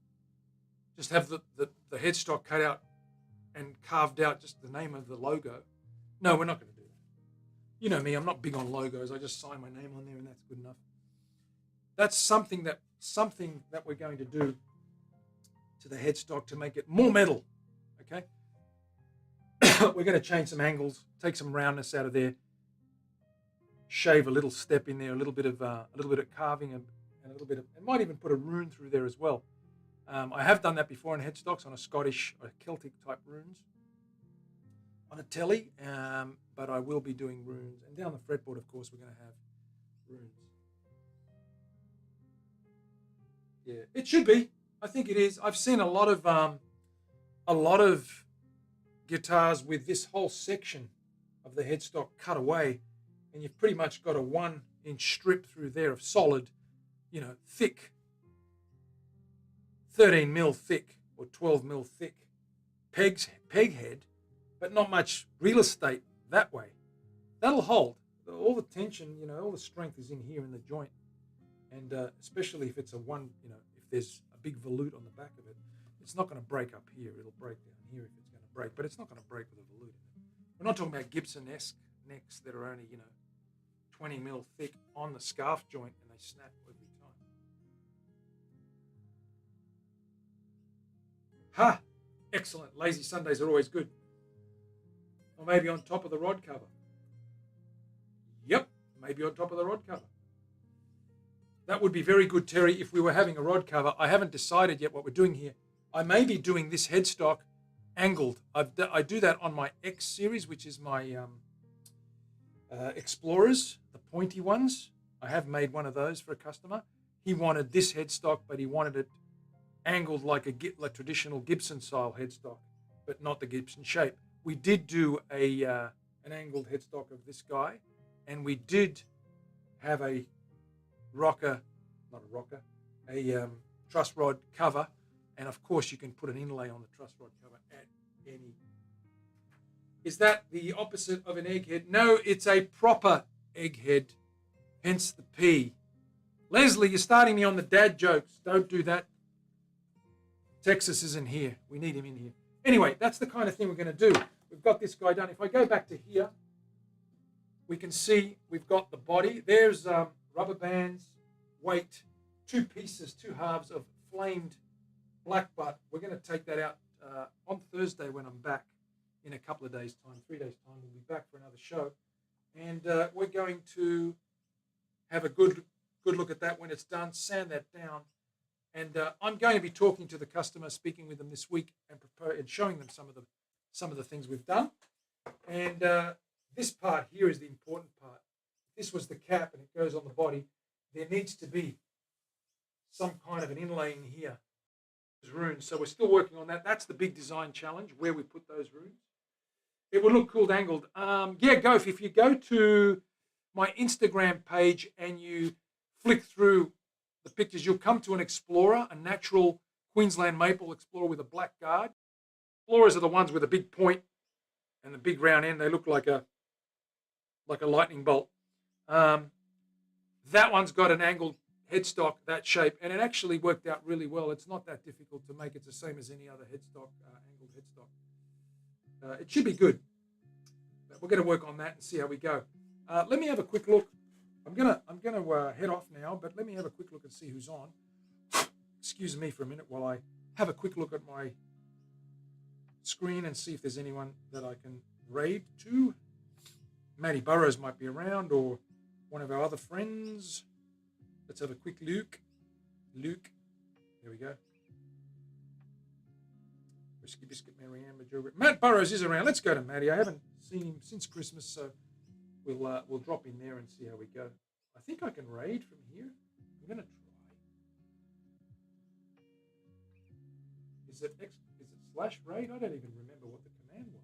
just have the headstock cut out and carved out just the name of the logo. No, we're not going to do that. You know me, I'm not big on logos. I just sign my name on there and that's good enough. That's something that we're going to do to the headstock to make it more metal. Okay? We're going to change some angles, take some roundness out of there, shave a little step in there, a little bit of carving and a little bit of, and might even put a rune through there as well. I have done that before on headstocks on a Scottish or Celtic type runes on a telly, but I will be doing runes. And down the fretboard, of course, we're going to have runes. Yeah, it should be. I think it is. I've seen a lot of guitars with this whole section of the headstock cut away, and you've pretty much got a 1-inch strip through there of solid, thick, 13 mil thick or 12 mil thick peg head, but not much real estate that way. That'll hold. All the tension, all the strength is in here in the joint. And especially if it's if there's a big volute on the back of it, it's not going to break up here. It'll break down here if it's going to break, but it's not going to break with a volute. We're not talking about Gibson-esque necks that are only, 20 mil thick on the scarf joint and they snap every time. Ha! Excellent. Lazy Sundays are always good. Or maybe on top of the rod cover. Yep, maybe on top of the rod cover. That would be very good, Terry, if we were having a rod cover. I haven't decided yet what we're doing here. I may be doing this headstock angled. I do that on my X series, which is my Explorers, the pointy ones. I have made one of those for a customer. He wanted this headstock, but he wanted it angled like a traditional Gibson style headstock, but not the Gibson shape. We did do an angled headstock of this guy, and we did have a truss rod cover, and of course you can put an inlay on the truss rod cover at any. Is that the opposite of an egghead? No, it's a proper egghead, hence the P. Leslie, you're starting me on the dad jokes. Don't do that. Texas isn't here. We need him in here. Anyway, that's the kind of thing we're going to do. We've got this guy done. If I go back to here, we can see we've got the body. There's rubber bands, weight, 2 pieces, 2 halves of flamed black butt. We're going to take that out on Thursday when I'm back in a couple of days' time, 3 days' time. We'll be back for another show. And we're going to have a good look at that when it's done, sand that down. And I'm going to be talking to the customer, speaking with them this week, and showing them some of the things we've done. And this part here is the important part. This was the cap, and it goes on the body. There needs to be some kind of an inlay in here. There's runes, so we're still working on that. That's the big design challenge, where we put those runes. It would look cool angled. Gof, if you go to my Instagram page and you flick through the pictures, you'll come to an Explorer, a natural Queensland maple Explorer with a black guard. Explorers are the ones with a big point and the big round end. They look like a lightning bolt. That one's got an angled headstock, that shape, and it actually worked out really well. It's not that difficult to make. It's the same as any other headstock, angled headstock. It should be good. But we're going to work on that and see how we go. Let me have a quick look. I'm gonna head off now, but let me have a quick look and see who's on. Excuse me for a minute while I have a quick look at my screen and see if there's anyone that I can raid to. Matty Burrows might be around, or one of our other friends. Let's have a quick look. Luke, there we go. Whiskey Biscuit, Mary Ann, Matt Burrows is around. Let's go to Matty. I haven't seen him since Christmas, so we'll drop in there and see how we go. I think I can raid from here. I'm going to try. Is it slash raid? I don't even remember what the command was.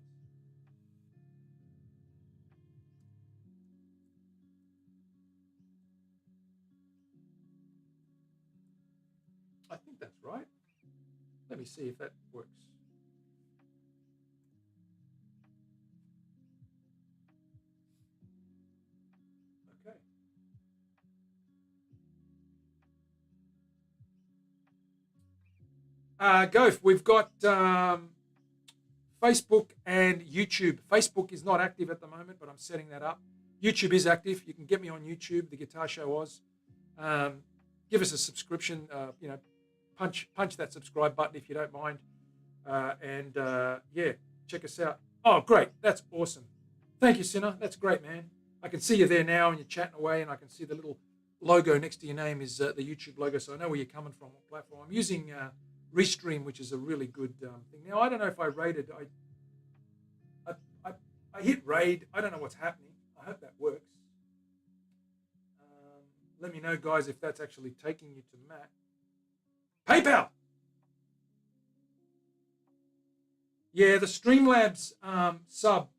I think that's right. Let me see if that works. Okay. Gof, we've got Facebook and YouTube. Facebook is not active at the moment, but I'm setting that up. YouTube is active. You can get me on YouTube, The Guitar Show Oz. Give us a subscription. Punch that subscribe button if you don't mind. Yeah, check us out. Oh, great. That's awesome. Thank you, Sinner. That's great, man. I can see you there now and you're chatting away, and I can see the little logo next to your name is the YouTube logo, so I know where you're coming from, what platform. I'm using Restream, which is a really good thing. Now, I don't know if I rated. I hit raid. I don't know what's happening. I hope that works. Let me know, guys, if that's actually taking you to Mac. PayPal. Yeah, the Streamlabs sub.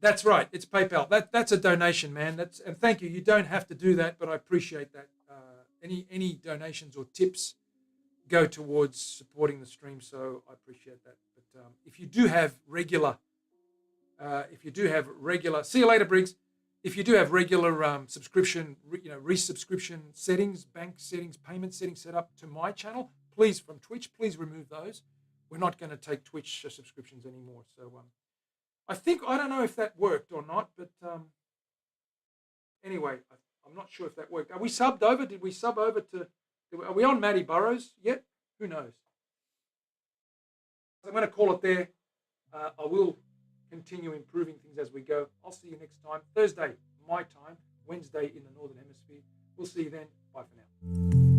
That's right. It's PayPal. That's a donation, man. And thank you. You don't have to do that, but I appreciate that. Any donations or tips go towards supporting the stream, so I appreciate that. But if you do have regular, see you later, Briggs. If you do have regular subscription, resubscription settings, bank settings, payment settings set up to my channel, please, from Twitch, please remove those. We're not going to take Twitch subscriptions anymore. So I don't know if that worked or not, but anyway, I'm not sure if that worked. Are we subbed over? Did we sub over to, are we on Matty Burrows yet? Who knows? I'm going to call it there. I will continue improving things as we go. I'll see you next time. Thursday, my time. Wednesday in the Northern Hemisphere. We'll see you then. Bye for now.